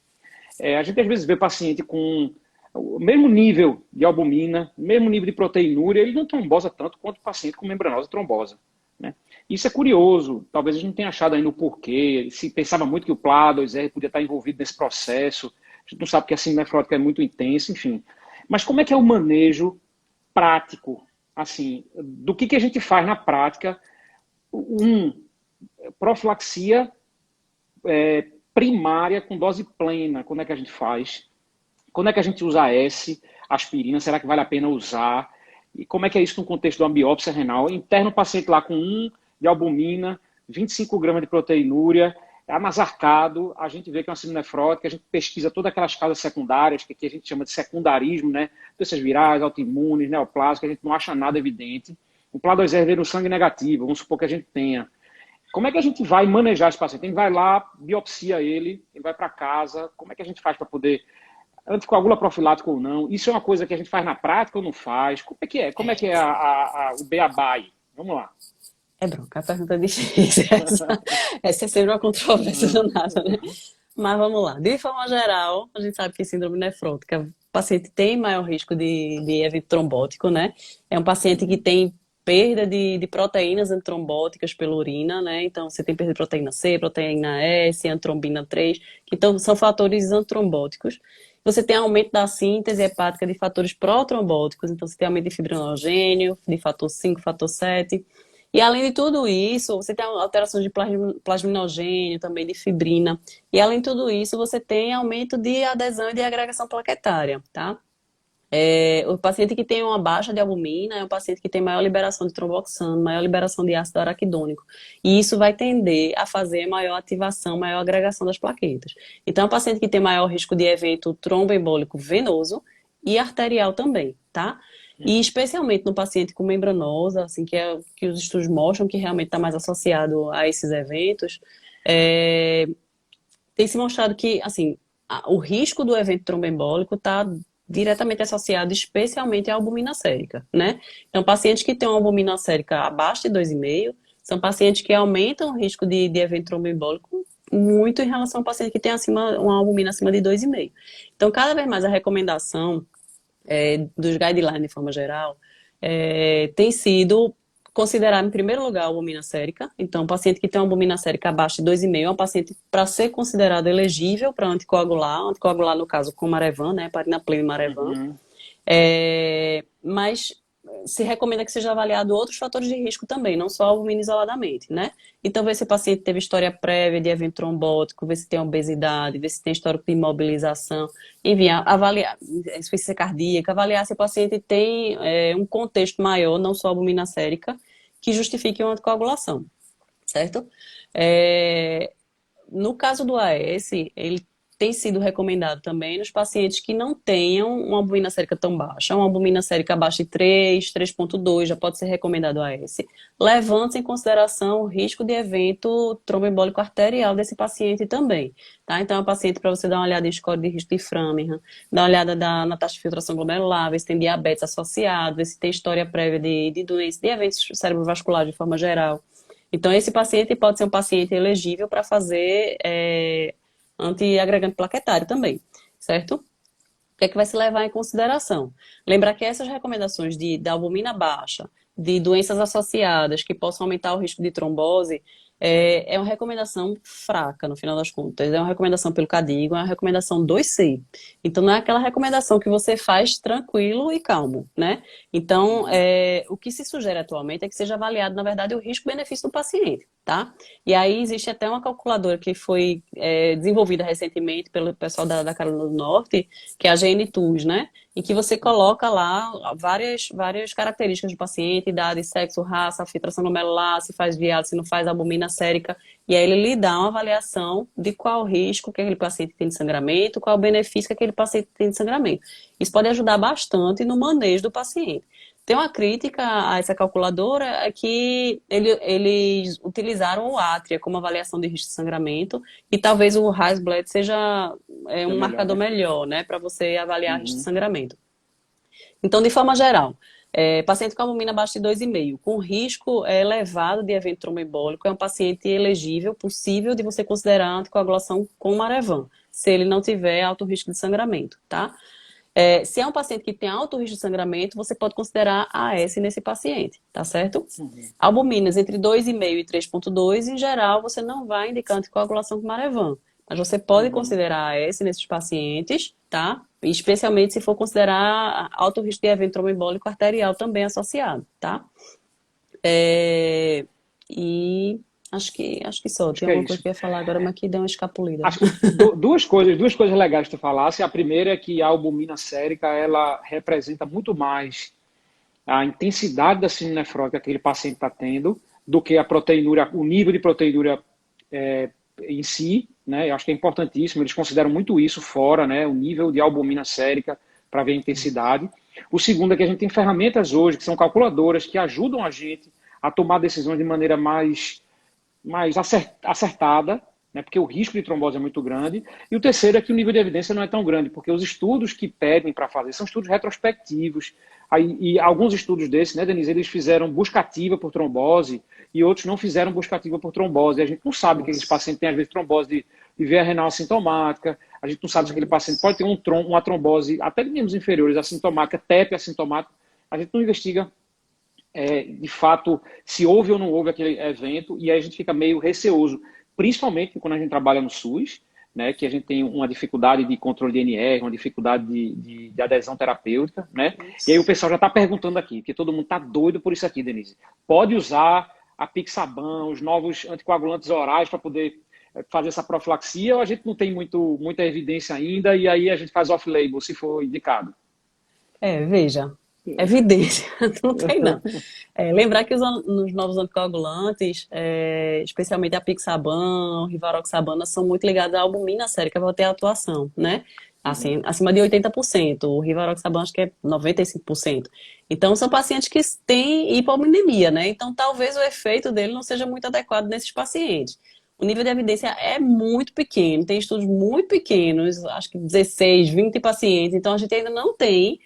A gente às vezes vê paciente com o mesmo nível de albumina, mesmo nível de proteinúria, ele não trombosa tanto quanto o paciente com membranosa trombosa. Né? Isso é curioso, talvez a gente não tenha achado ainda o porquê, se pensava muito que o PLA2R podia estar envolvido nesse processo, a gente não sabe que a síndrome nefrótica é muito intensa, enfim. Mas como é que é o manejo prático, assim, do que a gente faz na prática? Profilaxia primária com dose plena, como é que a gente faz? Quando é que a gente usa S, aspirina, será que vale a pena usar? E como é que é isso no contexto de uma biópsia renal? Interna o paciente lá com 1 de albumina, 25 gramas de proteinúria, anasarcado, a gente vê que é uma síndrome nefrótica, a gente pesquisa todas aquelas causas secundárias, que aqui a gente chama de secundarismo, né? Doenças virais, autoimunes, neoplásicas, a gente não acha nada evidente. O PLA2R veio no sangue negativo, vamos supor que a gente tenha. Como é que a gente vai manejar esse paciente? A gente vai lá, biopsia ele vai para casa, como é que a gente faz para poder anticoagula profilático ou não? Isso é uma coisa que a gente faz na prática ou não faz? Como é que é? Como é que é o beabá aí? Vamos lá. É bronca, a pergunta é difícil. Essa é sempre uma controvérsia danada, né? Mas vamos lá. De forma geral, a gente sabe que síndrome nefrótica, o paciente tem maior risco de evento trombótico, né? É um paciente que tem perda de proteínas antitrombóticas pela urina, né? Então, você tem perda de proteína C, proteína S, antrombina 3, que então, são fatores antrombóticos. Você tem aumento da síntese hepática de fatores protrombóticos, então você tem aumento de fibrinogênio, de fator 5, fator 7. E além de tudo isso, você tem alterações de plasminogênio, também de fibrina. E além de tudo isso, você tem aumento de adesão e de agregação plaquetária, tá? O paciente que tem uma baixa de albumina é um paciente que tem maior liberação de tromboxano, maior liberação de ácido araquidônico. E isso vai tender a fazer maior ativação, maior agregação das plaquetas. Então, é um paciente que tem maior risco de evento tromboembólico venoso e arterial também, tá? E especialmente no paciente com membranosa, assim, que os estudos mostram que realmente está mais associado a esses eventos, tem se mostrado que, assim, o risco do evento tromboembólico está diretamente associado especialmente à albumina sérica, né? Então, pacientes que têm uma albumina sérica abaixo de 2,5 são pacientes que aumentam o risco de evento tromboembólico muito em relação ao paciente que tem uma albumina acima de 2,5. Então, cada vez mais a recomendação dos guidelines de forma geral tem sido considerar em primeiro lugar a albumina sérica. Então, o paciente que tem uma albumina sérica abaixo de 2,5 é um paciente para ser considerado elegível para anticoagular no caso com Marevan, né, heparina plena e Marevan. Uhum. Mas se recomenda que seja avaliado outros fatores de risco também, não só a albumina isoladamente, né? Então, ver se o paciente teve história prévia de evento trombótico, ver se tem obesidade, ver se tem histórico de imobilização, enfim, avaliar insuficiência cardíaca, avaliar se o paciente tem um contexto maior, não só a albumina sérica, que justifique uma anticoagulação, certo? No caso do AS, ele tem sido recomendado também nos pacientes que não tenham uma albumina sérica tão baixa. Uma albumina sérica abaixo de 3, 3,2 já pode ser recomendado AS. Levando-se em consideração o risco de evento tromboembólico arterial desse paciente também. Tá? Então, é um paciente para você dar uma olhada em score de risco de Framingham, dar uma olhada na taxa de filtração glomerular, ver se tem diabetes associado, ver se tem história prévia de doença, de eventos cerebrovasculares de forma geral. Então, esse paciente pode ser um paciente elegível para fazer antiagregante plaquetário também, certo? O que é que vai se levar em consideração? Lembrar que essas recomendações da albumina baixa, de doenças associadas que possam aumentar o risco de trombose, é uma recomendação fraca, no final das contas. É uma recomendação pelo CADIGO, é uma recomendação 2C. Então, não é aquela recomendação que você faz tranquilo e calmo, né? Então, o que se sugere atualmente é que seja avaliado, na verdade, o risco-benefício do paciente, tá? E aí existe até uma calculadora que foi desenvolvida recentemente pelo pessoal da Carolina do Norte, que é a GNTUS, né? Em que você coloca lá várias características do paciente, idade, sexo, raça, filtração glomerular, se faz diálise, se não faz albumina sérica, e aí ele lhe dá uma avaliação de qual o risco que aquele paciente tem de sangramento, qual o benefício que aquele paciente tem de sangramento. Isso pode ajudar bastante no manejo do paciente. Tem uma crítica a essa calculadora é que eles utilizaram o Atria como avaliação de risco de sangramento e talvez o Hasbled seja um marcador melhor, né, para você avaliar risco de sangramento. Então, de forma geral, paciente com albumina abaixo de 2,5, com risco elevado de evento tromboembólico, é um paciente elegível, possível de você considerar anticoagulação com Marevan, se ele não tiver alto risco de sangramento, tá? Se é um paciente que tem alto risco de sangramento, você pode considerar AS nesse paciente, tá certo? Albuminas entre 2,5 e 3,2, em geral, você não vai indicar anticoagulação com Marevan. Mas você pode considerar AS nesses pacientes, tá? Especialmente se for considerar alto risco de evento tromboembólico arterial também associado, tá? E acho que só. Tem alguma coisa que eu ia falar agora, mas que deu uma escapulida. Acho que duas coisas legais que tu falasse. A primeira é que a albumina sérica, ela representa muito mais a intensidade da síndrome nefrótica que aquele paciente está tendo do que a proteinúria, o nível de proteinúria em si, né? Eu acho que é importantíssimo. Eles consideram muito isso fora, né? O nível de albumina sérica para ver a intensidade. O segundo é que a gente tem ferramentas hoje que são calculadoras que ajudam a gente a tomar decisões de maneira mais acertada, né, porque o risco de trombose é muito grande. E o terceiro é que o nível de evidência não é tão grande, porque os estudos que pedem para fazer são estudos retrospectivos. E alguns estudos desses, né, Denise, eles fizeram busca ativa por trombose e outros não fizeram busca ativa por trombose. E a gente não sabe que aquele paciente tem, às vezes, trombose de veia renal assintomática, a gente não sabe se aquele paciente pode ter uma trombose até de membros inferiores assintomática, TEP assintomática. A gente não investiga de fato, se houve ou não houve aquele evento, e aí a gente fica meio receoso, principalmente quando a gente trabalha no SUS, né, que a gente tem uma dificuldade de controle de NR, uma dificuldade de adesão terapêutica, né? E aí o pessoal já está perguntando aqui, porque todo mundo está doido por isso aqui, Denise. Pode usar a Pixaban, os novos anticoagulantes orais para poder fazer essa profilaxia, ou a gente não tem muita evidência ainda, e aí a gente faz off-label, se for indicado? Veja, evidência, não tem não. Lembrar que os novos anticoagulantes, especialmente a Pixaban, o Rivaroxabana, são muito ligados à albumina sérica para ter atuação, né? Assim, acima de 80%. O Rivaroxaban acho que é 95%. Então, são pacientes que têm hipoaminemia, né? Então, talvez o efeito dele não seja muito adequado nesses pacientes. O nível de evidência é muito pequeno, tem estudos muito pequenos, acho que 16, 20 pacientes, então a gente ainda não tem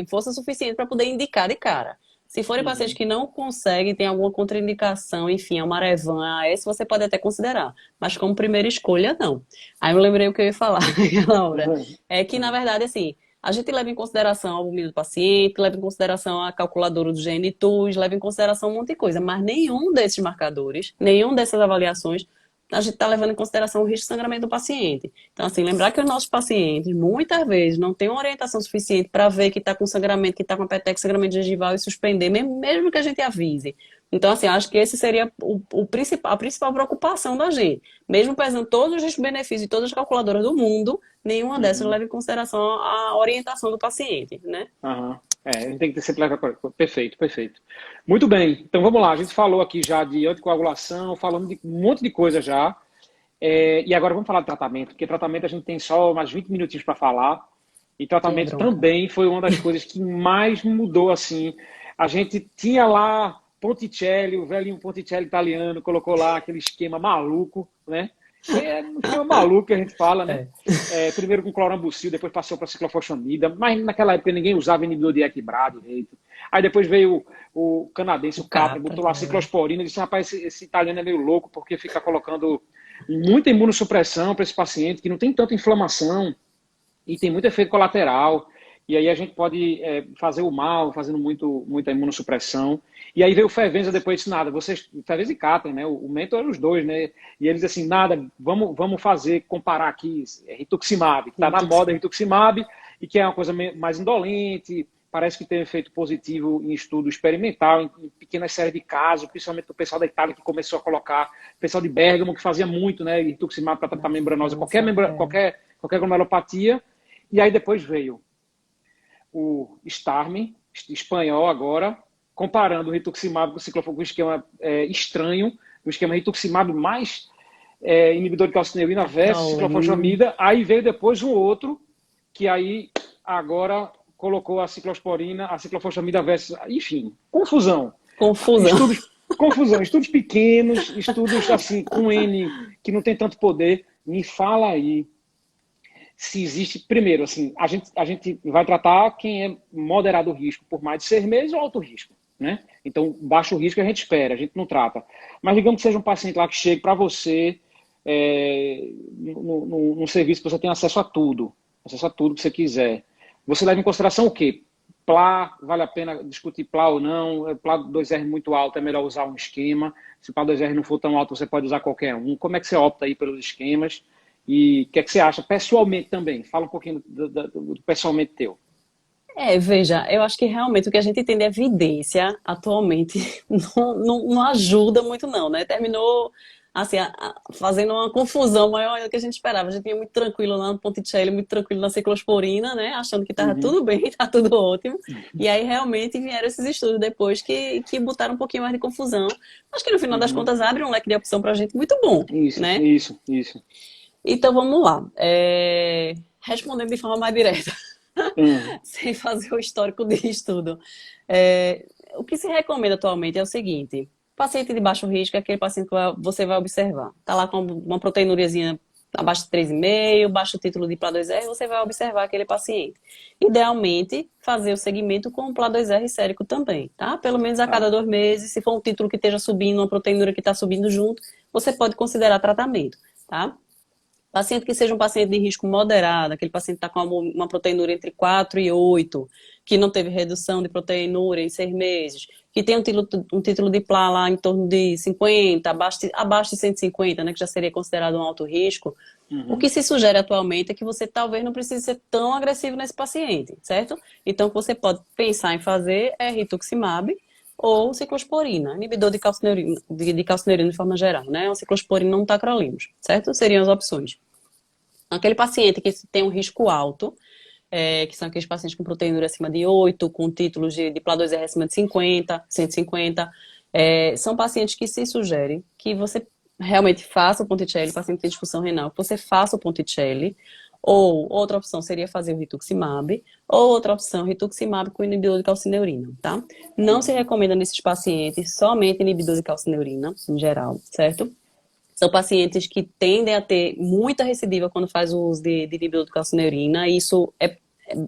força suficiente para poder indicar de cara. Se forem pacientes que não conseguem, tem alguma contraindicação, enfim, é uma Marevan, esse você pode até considerar, mas como primeira escolha, não. Aí eu lembrei o que eu ia falar naquela hora. É que, na verdade, assim, a gente leva em consideração a albumina do paciente, leva em consideração a calculadora do GNTUS, leva em consideração um monte de coisa, mas nenhum desses marcadores, nenhum dessas avaliações, a gente está levando em consideração o risco de sangramento do paciente. Então, assim, lembrar que os nossos pacientes, muitas vezes, não têm uma orientação suficiente para ver que está com sangramento, que está com peteca, sangramento gengival e suspender, mesmo que a gente avise. Então, assim, acho que esse seria a principal preocupação da gente. Mesmo pesando todos os riscos-benefícios de todas as calculadoras do mundo, nenhuma dessas leva em consideração a orientação do paciente, né? A gente tem que sempre levar... Perfeito. Muito bem, então vamos lá. A gente falou aqui já de anticoagulação, falando de um monte de coisa já. E agora vamos falar de tratamento, porque tratamento a gente tem só mais 20 minutinhos para falar. E Que tratamento bronca. também foi uma das coisas que mais mudou, assim. A gente tinha lá Ponticelli, o velhinho Ponticelli italiano, colocou lá aquele esquema maluco, né? É um esquema maluco que a gente fala, né? É. Primeiro com clorambucil, depois passou para ciclofosfamida, mas naquela época ninguém usava inibidor de Equibra direito. Aí depois veio o canadense, o Capra, Capra, botou lá a ciclosporina e disse, rapaz, esse italiano é meio louco porque fica colocando muita imunossupressão para esse paciente que não tem tanta inflamação e tem muito efeito colateral, e aí a gente pode fazer o mal, fazendo muita imunossupressão. E aí veio o Fervenza depois disse, nada, vocês, Fervenza e Catherine, né, o mentor eram os dois, né, e eles assim, nada, vamos fazer, comparar aqui rituximab, que está na moda rituximab, e que é uma coisa mais indolente, parece que tem um efeito positivo em estudo experimental, em pequenas séries de casos, principalmente o pessoal da Itália que começou a colocar, o pessoal de Bergamo que fazia muito, né, rituximab para tratar membranosa, qualquer glomerulopatia. E aí depois veio o Starman, espanhol agora, comparando o rituximab com o ciclofosfamida, com o esquema estranho, o esquema rituximab mais inibidor de calcineurina versus ciclofosfamida. Aí veio depois um outro, que aí agora colocou a ciclosporina, a ciclofosfamida versus... Enfim, confusão. Confusão. Estudos pequenos, estudos assim, com N, que não tem tanto poder. Me fala aí se existe, primeiro, assim, a gente vai tratar quem é moderado risco por mais de 6 meses ou alto risco, né? Então, baixo risco a gente espera, a gente não trata. Mas digamos que seja um paciente lá que chegue para você num serviço que você tem acesso a tudo que você quiser. Você leva em consideração o quê? PLA, vale a pena discutir PLA ou não? PLA 2R muito alto, é melhor usar um esquema. Se o PLA 2R não for tão alto, você pode usar qualquer um. Como é que você opta aí pelos esquemas? E o que é que você acha pessoalmente também? Fala um pouquinho do pessoalmente teu. Veja, eu acho que realmente o que a gente tem de evidência atualmente não ajuda muito não, né? Terminou assim, fazendo uma confusão maior do que a gente esperava. A gente vinha muito tranquilo lá no Ponticelli, muito tranquilo na ciclosporina, né? Achando que estava tudo bem, tá tudo ótimo. E aí realmente vieram esses estudos depois que botaram um pouquinho mais de confusão. Acho que no final das contas abre um leque de opção pra gente muito bom, né? Isso. Então vamos lá. Respondendo de forma mais direta, sem fazer o histórico de estudo. O que se recomenda atualmente é o seguinte: paciente de baixo risco é aquele paciente que você vai observar. Está lá com uma proteinúriazinha abaixo de 3,5, baixo título de PLA2R, você vai observar aquele paciente. Idealmente, fazer o segmento com o PLA2R sérico também, tá? Pelo menos a cada 2 meses, se for um título que esteja subindo, uma proteinúria que está subindo junto, você pode considerar tratamento, tá? Paciente que seja um paciente de risco moderado, aquele paciente que está com uma proteinúria entre 4 e 8, que não teve redução de proteinúria em 6 meses, que tem um título de PLA lá em torno de 50, abaixo de 150, né, que já seria considerado um alto risco. O que se sugere atualmente é que você talvez não precise ser tão agressivo nesse paciente, certo? Então, o que você pode pensar em fazer é rituximab ou ciclosporina, inibidor de calcineurina de forma geral, né? Ou ciclosporina ou tacrolimus, certo? Seriam as opções. Aquele paciente que tem um risco alto, que são aqueles pacientes com proteinúria acima de 8, com títulos de PLA2R acima de 50, 150, são pacientes que se sugere que você realmente faça o Ponticelli, paciente que tem disfunção renal, que você faça o Ponticelli, ou outra opção seria fazer o rituximab, ou outra opção, rituximab com inibidor de calcineurina, tá? Não se recomenda nesses pacientes somente inibidor de calcineurina, em geral, certo? São pacientes que tendem a ter muita recidiva quando faz o uso de inibidor de calcineurina, e isso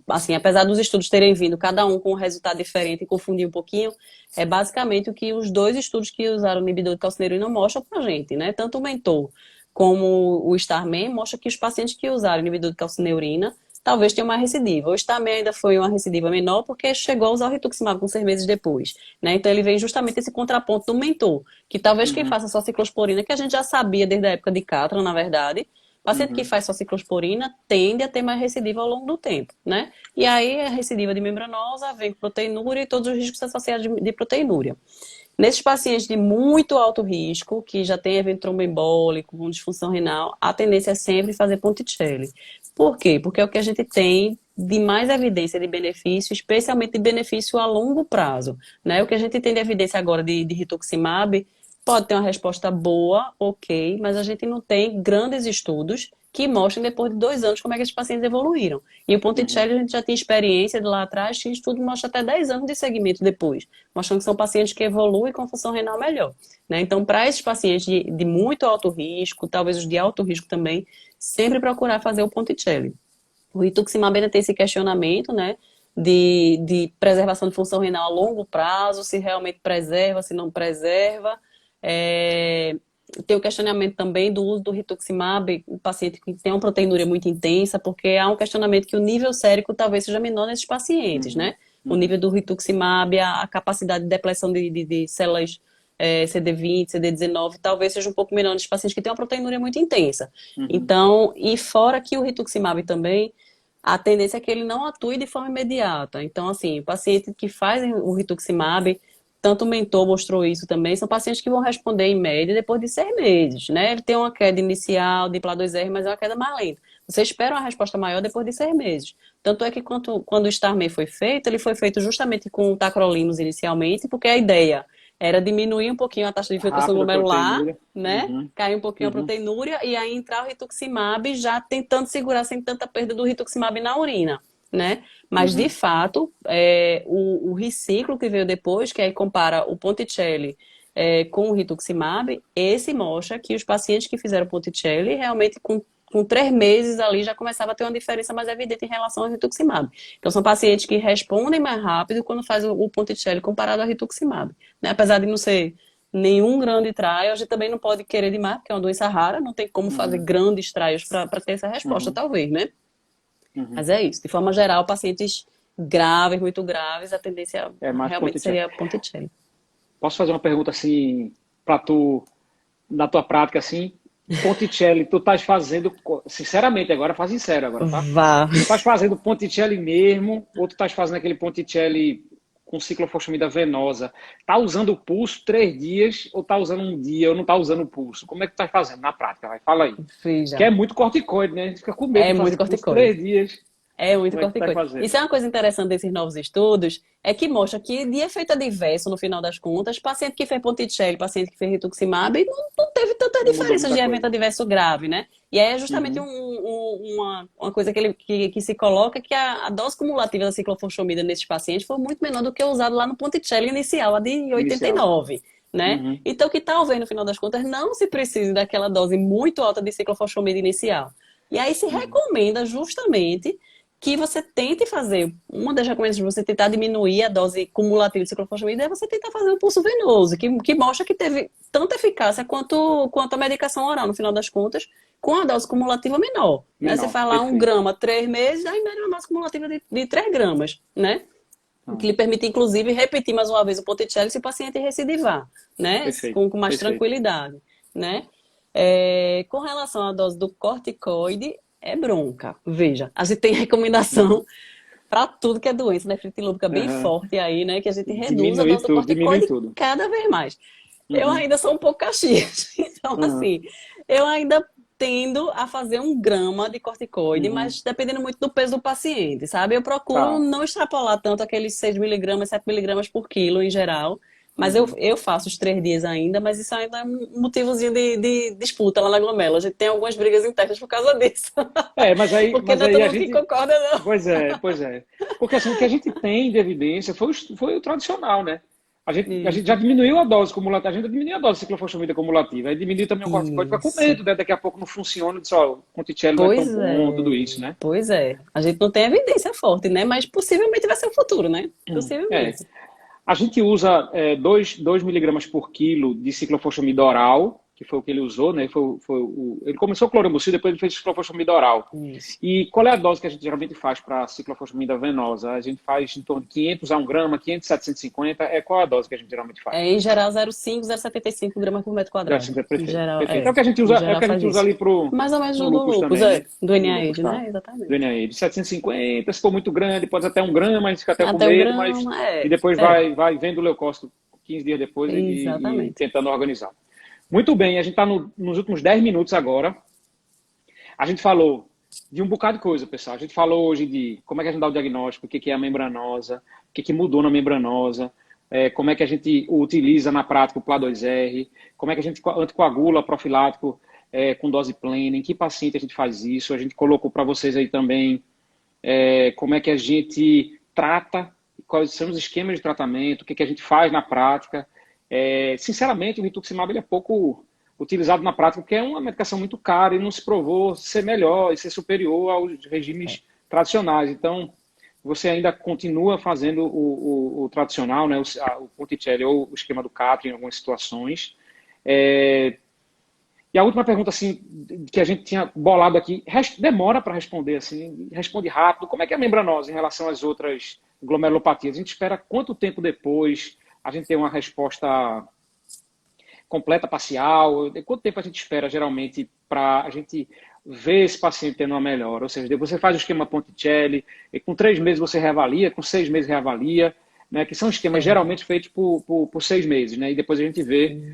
assim, apesar dos estudos terem vindo, cada um com um resultado diferente e confundir um pouquinho, é basicamente o que os 2 estudos que usaram o inibidor de calcineurina mostram pra gente, né? Tanto o mentor como o Starman mostra que os pacientes que usaram inibidor de calcineurina talvez tenham mais recidiva. O Starman ainda foi uma recidiva menor porque chegou a usar o rituximab com 6 meses depois, né? Então ele vem justamente esse contraponto do mentor, que talvez quem faça só ciclosporina, que a gente já sabia desde a época de Catra, na verdade, paciente que faz só ciclosporina tende a ter mais recidiva ao longo do tempo, né? E aí a recidiva de membranosa vem com proteinúria e todos os riscos associados de proteinúria. Nesses pacientes de muito alto risco, que já tem evento tromboembólico, com disfunção renal, a tendência é sempre fazer Ponticelli. Por quê? Porque é o que a gente tem de mais evidência de benefício, especialmente de benefício a longo prazo, né? O que a gente tem de evidência agora de rituximab pode ter uma resposta boa, ok, mas a gente não tem grandes estudos que mostrem depois de 2 anos como é que esses pacientes evoluíram. E o Uhum. Ponticelli a gente já tem experiência de lá atrás, que estudo mostra até 10 anos de seguimento depois, mostrando que são pacientes que evoluem com função renal melhor, né? Então, para esses pacientes de muito alto risco, talvez os de alto risco também, sempre procurar fazer o Ponticelli. O rituximab ainda tem esse questionamento, né, de preservação de função renal a longo prazo, se realmente preserva, se não preserva. É, tem o questionamento também do uso do rituximab em paciente que tem uma proteinúria muito intensa, porque há um questionamento que o nível sérico talvez seja menor nesses pacientes, Uhum. né? O Uhum. nível do rituximab, a capacidade de depressão de células CD20, CD19, talvez seja um pouco menor nesses pacientes que têm uma proteinúria muito intensa. Uhum. Então, e fora que o rituximab também, a tendência é que ele não atue de forma imediata. Então, assim, o paciente que faz o rituximab, tanto o mentor mostrou isso também, são pacientes que vão responder em média depois de 6 meses, né? Ele tem uma queda inicial de PLA2R, mas é uma queda mais lenta. Você espera uma resposta maior depois de 6 meses. Tanto é que quando o STARMAY foi feito, ele foi feito justamente com tacrolimus inicialmente, porque a ideia era diminuir um pouquinho a taxa de filtração Rápida glomerular, proteinúria. né? Uhum. Cair um pouquinho a Uhum. proteinúria e aí entrar o rituximab já tentando segurar sem tanta perda do rituximab na urina, né? Mas de Uhum. fato, o riciclo que veio depois, que aí compara o Ponticelli com o rituximab, esse mostra que os pacientes que fizeram Ponticelli realmente com 3 meses ali já começava a ter uma diferença mais evidente em relação ao rituximab. Então são pacientes que respondem mais rápido quando faz o Ponticelli comparado ao rituximab, né? Apesar de não ser nenhum grande trial, a gente também não pode querer demais, porque é uma doença rara, não tem como fazer Uhum. grandes trials para ter essa resposta, Uhum. talvez, né? Uhum. Mas é isso. De forma geral, pacientes graves, muito graves, a tendência É mais realmente Ponticelli. seria Ponticelli. Posso fazer uma pergunta assim para tu, na tua prática assim? Ponticelli, tu estás fazendo, sinceramente, agora faz sincero agora, tá? Vá. Tu estás fazendo Ponticelli mesmo, ou tu estás fazendo aquele Ponticelli com ciclofosfamida venosa? Tá usando o pulso 3 dias, ou tá usando um dia, ou não tá usando o pulso? Como é que tu estás fazendo na prática? Vai, fala aí. Que Veja. é muito corticoide, né? A gente fica com medo É de fazer muito pulso corticoide. 3 dias. É muito Como é que tu estás corticoide. fazendo? Isso é uma coisa interessante desses novos estudos, é que mostra que de efeito adverso, no final das contas, paciente que fez Ponticelli, paciente que fez rituximab, não teve tantas Não mudou diferenças muita de evento coisa. adverso grave, né? E aí é justamente Uhum. uma coisa que se coloca que a dose cumulativa da ciclofosfamida nesses pacientes foi muito menor do que o usado lá no Ponticelli inicial, a de Inicial. 89, né? Uhum. Então, que talvez, no final das contas, não se precise daquela dose muito alta de ciclofosfamida inicial. E aí se Uhum. recomenda justamente que você tente fazer, uma das recomendações de você tentar diminuir a dose cumulativa de ciclofosfamida é você tentar fazer um pulso venoso, que mostra que teve tanta eficácia quanto a medicação oral, no final das contas, com a dose cumulativa menor. Né? Você Menor, faz lá 1 perfeito. grama, 3 meses, aí média uma dose cumulativa de 3 gramas, né? O que Ah, lhe permite, inclusive, repetir mais uma vez o Ponticelli se o paciente recidivar, né? perfeito, Com mais perfeito. tranquilidade, né? Com relação à dose do corticoide, é bronca. Veja, a gente tem recomendação para tudo que é doença, né? Fretilúbica bem Aham. forte aí, né? Que a gente reduz a Diminui dose do tudo, diminui corticoide tudo. cada vez mais. Eu Uhum. ainda sou um pouco caxias. Então, Aham. assim, eu ainda tendo a fazer 1 grama de corticoide, Uhum. mas dependendo muito do peso do paciente, sabe? Eu procuro Tá. não extrapolar tanto aqueles 6 miligramas, 7 miligramas por quilo em geral. Mas eu, Uhum. eu faço os 3 dias ainda, mas isso ainda é um motivozinho de disputa lá na Glomela. A gente tem algumas brigas internas por causa disso. É, mas aí, Porque mas não é aí todo a mundo que gente. concorda, não. Pois é, pois é. Porque assim, o que a gente tem de evidência foi o tradicional, né? A gente já Isso, diminuiu a dose cumulativa, a gente diminuiu a dose de ciclofosfamida cumulativa, aí diminuiu também o corticoide, fica com isso. medo, né? Daqui a pouco não funciona, diz, ó, o Conticelli não é tão Pois bom, tudo isso, é, né? pois é. A gente não tem evidência forte, né? Mas possivelmente vai ser o futuro, né? É. Possivelmente. A gente usa 2 miligramas por quilo de ciclofosfamida oral, que foi o que ele usou, né? Ele começou com clorambucil, depois ele fez ciclofosfamida oral. Isso. E qual é a dose que a gente geralmente faz para ciclofosfamida venosa? A gente faz em torno de 500 a 1 grama, 500 a 750. Qual é a dose que a gente geralmente faz? Em geral, 0,5, 0,75 gramas por metro quadrado. Em Perfeito, geral, perfeito. É o que a gente em usa, é o geral que a faz gente usa isso. ali Mais ou menos no do lúpus lúpus, também, né? do No lúpus, NIH, tá? né? Do Exatamente. NIH. De 750, se for muito grande, pode até 1 grama, a gente fica até com Até um medo, mas grama, e depois é. vai vendo o leucócito 15 dias depois e Exatamente. tentando organizar. Muito bem, a gente está nos últimos 10 minutos agora. A gente falou de um bocado de coisa, pessoal. A gente falou hoje de como é que a gente dá o diagnóstico, o que é a membranosa, o que mudou na membranosa, como é que a gente utiliza na prática o PLA2R, como é que a gente anticoagula profilático com dose plena, em que paciente a gente faz isso. A gente colocou para vocês aí também como é que a gente trata, quais são os esquemas de tratamento, o que, que a gente faz na prática. Sinceramente, o rituximab ele é pouco utilizado na prática, porque é uma medicação muito cara e não se provou ser melhor e ser superior aos regimes tradicionais. Então, você ainda continua fazendo o tradicional, né, o Ponticelli ou o esquema do Catrin em algumas situações. E a última pergunta, assim, que a gente tinha bolado aqui, demora para responder, assim, responde rápido. Como é que é a membranose em relação às outras glomerulopatias? A gente espera quanto tempo depois a gente ter uma resposta completa, parcial? Quanto tempo a gente espera, geralmente, para a gente ver esse paciente tendo uma melhora? Ou seja, depois você faz o esquema Ponticelli, e com 3 meses você reavalia, com 6 meses reavalia, né, que são esquemas geralmente feitos por 6 meses, né, e depois a gente vê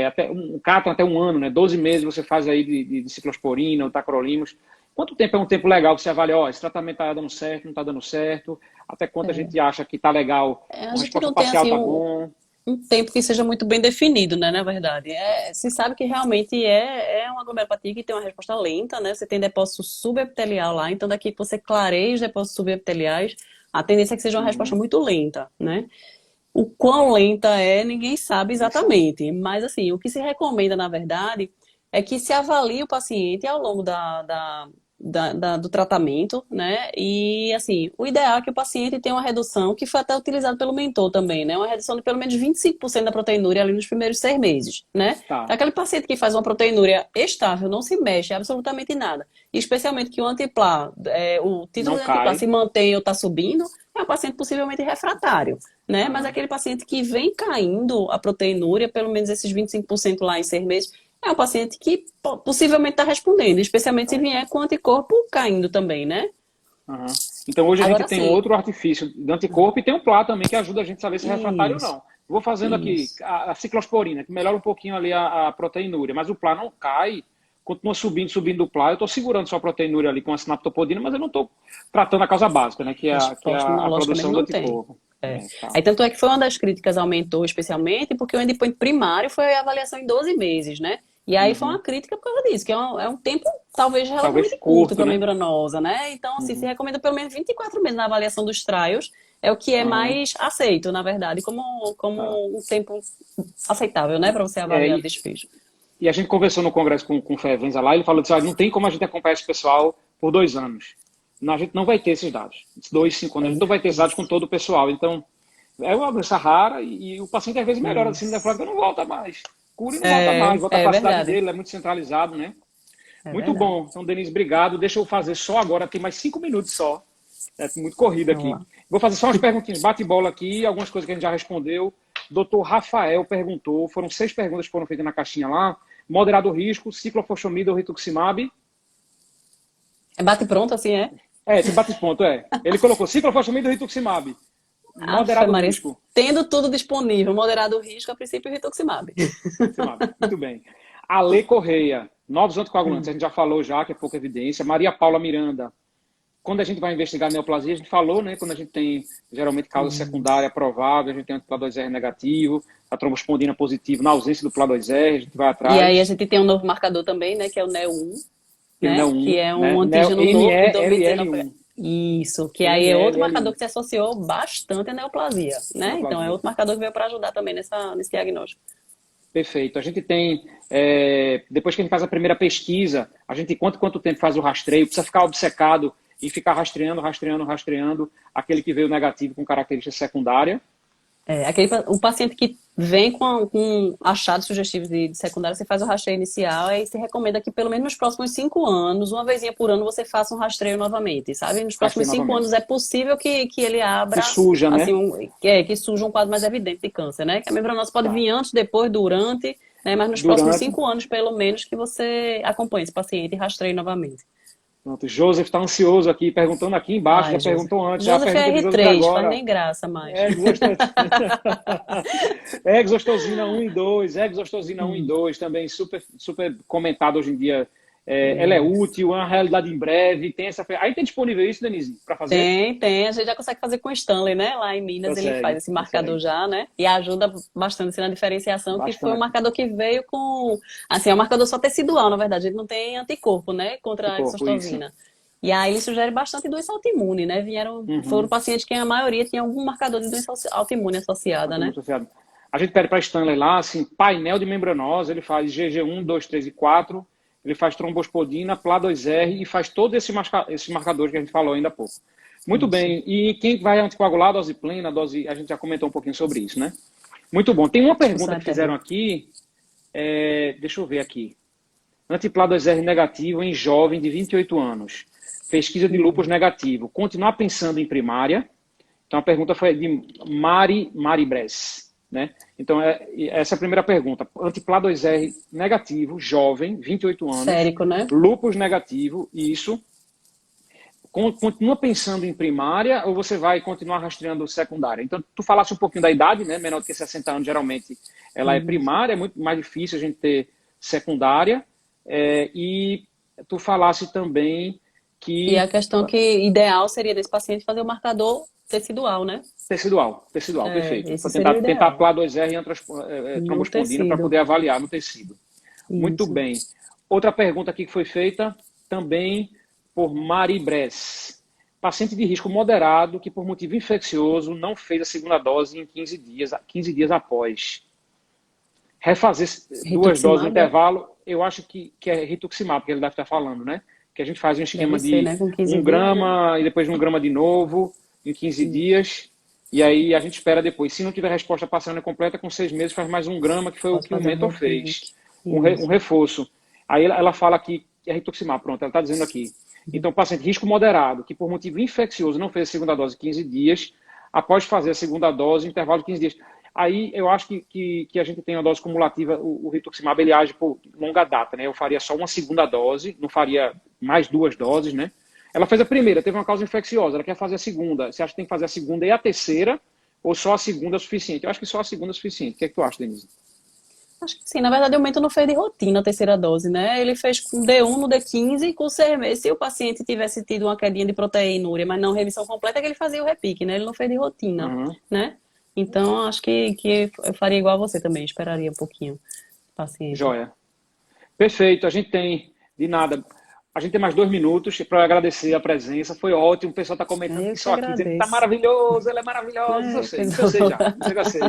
até um Catrin até 1 ano, né, 12 meses você faz aí de ciclosporina ou tacrolimus. Quanto tempo é um tempo legal você avaliar, esse tratamento está dando certo, não está dando certo, até quanto a gente acha que está legal, A uma gente resposta não tem parcial assim está bom? um tempo que seja muito bem definido, né, na verdade. Se sabe que realmente é uma glomerulopatia que tem uma resposta lenta, né? Você tem depósito subepitelial lá, então daqui que você clareia os depósitos subepiteliais, a tendência é que seja uma resposta muito lenta, né? O quão lenta ninguém sabe exatamente. Mas, assim, o que se recomenda, na verdade, é que se avalie o paciente ao longo do tratamento, né? E, assim, o ideal é que o paciente tenha uma redução, que foi até utilizado pelo mentor também, né? Uma redução de pelo menos 25% da proteinúria ali nos primeiros 6 meses, né? Tá. Então, aquele paciente que faz uma proteinúria estável, não se mexe absolutamente nada, e especialmente que o antiplá, o título Não de antiplá cai. se mantém ou está subindo, é um paciente possivelmente refratário, né? Mas aquele paciente que vem caindo a proteinúria, pelo menos esses 25% lá em 6 meses, é um paciente que possivelmente está respondendo, especialmente se vier com o anticorpo caindo também, né? Então hoje a gente Agora tem sim, outro artifício de anticorpo e tem um plá também que ajuda a gente a saber se é refratário ou isso, não. Vou fazendo aqui isso. a ciclosporina, que melhora um pouquinho ali a proteinúria, mas o plá não cai, continua subindo o plá. Eu estou segurando só a proteinúria ali com a sinaptopodina, mas eu não estou tratando a causa básica, né, que é Resposta a imunológica mesmo produção do não tem. anticorpo. Tá. Aí tanto é que foi uma das críticas aumentou especialmente porque o endpoint primário foi a avaliação em 12 meses, né? E aí foi uma crítica por causa disso, que é um tempo talvez Talvez relativamente curto curto, para a né? membranosa, né? Então, assim, se recomenda pelo menos 24 meses na avaliação dos trials, é o que é mais aceito, na verdade, como Tá. um tempo aceitável, né, para você É, avaliar o desfecho. e a gente conversou no congresso com o Fevenza lá, ele falou assim, não tem como a gente acompanhar esse pessoal por 2 anos. Não, a gente não vai ter esses dados. 2, 5 anos, a gente não vai ter esses dados com todo o pessoal. Então, é uma doença rara e o paciente às vezes melhora da síndrome nefrótica e não volta mais. Cura e não volta mais. Volta para a cidade Verdade. dele, é muito centralizado, né? É Muito verdade. bom. Então, Denise, obrigado. Deixa eu fazer só agora, tem mais 5 minutos só. É muito corrida Vamos aqui. lá. Vou fazer só umas perguntinhas, bate-bola aqui, algumas coisas que a gente já respondeu. Doutor Rafael perguntou, foram 6 perguntas que foram feitas na caixinha lá. Moderado risco, ciclofosfamida ou rituximab? É bate pronto, assim, é? Esse bate-ponto, Ele colocou ciclofosfamida ou rituximab? Afe Moderado Maria, risco. tendo tudo disponível, moderado risco, a princípio, rituximab. Rituximab. Muito bem. Ale Correia, novos anticoagulantes, a gente já falou já, que é pouca evidência. Maria Paula Miranda, quando a gente vai investigar neoplasia, a gente falou, né, quando a gente tem geralmente causa secundária provável, a gente tem anti-PLA2R negativo, a trombospondina positivo, na ausência do PLA2R, a gente vai E aí a atrás. gente tem um novo marcador também, né, que é o NEO1, Tem o né, que NEL1, é né, um antígeno novo de 2019. NELL1. Isso, que aí é outro marcador NELL1, que se associou bastante à neoplasia, né? Então é neoplasia. outro marcador que veio para ajudar também nesse diagnóstico. Perfeito. A gente tem, depois que a gente faz a primeira pesquisa, a gente quanto tempo faz o rastreio, precisa ficar obcecado e ficar rastreando aquele que veio negativo com característica secundária. O paciente que vem com achados sugestivos de secundária, você faz o rastreio inicial e se recomenda que pelo menos nos próximos 5 anos, uma vezinha por ano, você faça um rastreio novamente, sabe? Nos próximos 5 anos é possível que ele abra, Que suja, né? assim, que surja um quadro mais evidente de câncer, né? Que a membranose pode Tá. vir antes, depois, durante, né? Mas nos próximos 5 anos, pelo menos, que você acompanhe esse paciente e rastreie novamente. Pronto, Joseph está ansioso aqui, perguntando aqui embaixo, já Joseph. perguntou antes, a Joseph é pergunta de Joseph é R3, faz agora. nem graça mais. Exostosina 1 e 2, exostosina 1 e 2, também super, super comentado hoje em dia ela é útil, é uma realidade em breve, tem essa... Aí tem disponível isso, Denise, para fazer? Tem. A gente já consegue fazer com o Stanley, né? Lá em Minas ele faz esse marcador já, né? E ajuda bastante assim, na diferenciação, que foi um marcador que veio com... Assim, é um marcador só tecidual, na verdade. Ele não tem anticorpo, né? Contra a exostosina. E aí ele sugere bastante doença autoimune, né? Foram pacientes que a maioria tinha algum marcador de doença autoimune associada, né? A gente pede para Stanley lá, assim, painel de membranosa, ele faz GG1, 2, 3 e 4, ele faz trombospodina, PLA2R e faz todos esses marcadores que a gente falou ainda há pouco. Muito bem. E quem vai anticoagular, dose plena, a gente já comentou um pouquinho sobre isso, né? Muito bom. Tem uma pergunta que fizeram aqui, deixa eu ver aqui. Anti-PLA2R negativo em jovem de 28 anos. Pesquisa de lúpus negativo. Continuar pensando em primária. Então a pergunta foi de Mari Bress. Né? Então, essa é a primeira pergunta. Anti-PLA2R negativo, jovem, 28 anos. Sérico, né? Lúpus negativo, isso. Continua pensando em primária ou você vai continuar rastreando secundária? Então, tu falasse um pouquinho da idade, né? Menor do que 60 anos, geralmente, ela é primária, é muito mais difícil a gente ter secundária. E tu falasse também que... E a questão que ideal seria desse paciente fazer o marcador tecidual, né? Tecidual, perfeito. Para tentar PLA2R e trombospodina para poder avaliar no tecido. Isso. Muito bem. Outra pergunta aqui que foi feita também por Mari Bress. Paciente de risco moderado que por motivo infeccioso não fez a segunda dose em 15 dias após. Refazer 2 doses no intervalo, eu acho que é rituximab, que ele deve estar falando, né? Que a gente faz um esquema de 1 grama e depois 1 grama de novo em 15 dias, e aí a gente espera depois. Se não tiver resposta parcial completa, com 6 meses faz mais 1 grama, que foi o que o Mentor fez. Um reforço. Aí ela fala aqui, que é rituximab, pronto, ela está dizendo aqui. Então, paciente risco moderado, que por motivo infeccioso não fez a segunda dose em 15 dias, após fazer a segunda dose, intervalo de 15 dias. Aí eu acho que a gente tem uma dose cumulativa, o rituximab ele age por longa data, né? Eu faria só uma segunda dose, não faria mais 2 doses, né? Ela fez a primeira, teve uma causa infecciosa, ela quer fazer a segunda. Você acha que tem que fazer a segunda e a terceira, ou só a segunda é suficiente? Eu acho que só a segunda é suficiente. O que é que tu acha, Denise? Acho que sim. Na verdade, o Mento não fez de rotina a terceira dose, né? Ele fez com D1 no D15 com 6 meses. Se o paciente tivesse tido uma quedinha de proteínúria, mas não remissão completa, que ele fazia o repique, né? Ele não fez de rotina, né? Então, acho que eu faria igual a você também, esperaria um pouquinho. Paciente. Joia. Perfeito. A gente tem, de nada... A gente tem mais 2 minutos para agradecer a presença. Foi ótimo. O pessoal está comentando só aqui, dizendo que está maravilhoso, ela é maravilhosa. Eu sei já sei.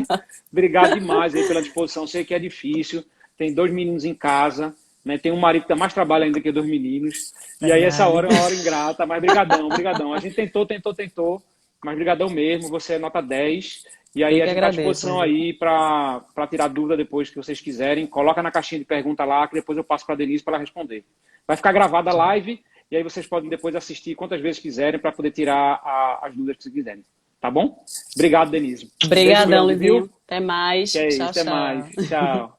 Obrigado demais aí pela disposição. Sei que é difícil. Tem 2 meninos em casa, né? Tem um marido que dá mais trabalho ainda que 2 meninos. E aí essa hora é uma hora ingrata, mas brigadão. A gente tentou, mas brigadão mesmo. Você é nota 10. E aí a gente está à disposição aí para tirar dúvida depois que vocês quiserem. Coloca na caixinha de pergunta lá, que depois eu passo para a Denise para ela responder. Vai ficar gravada a live e aí vocês podem depois assistir quantas vezes quiserem para poder tirar as dúvidas que vocês quiserem. Tá bom? Obrigado, Denise. Obrigadão, Livinho. Até mais. Até mais. Tchau.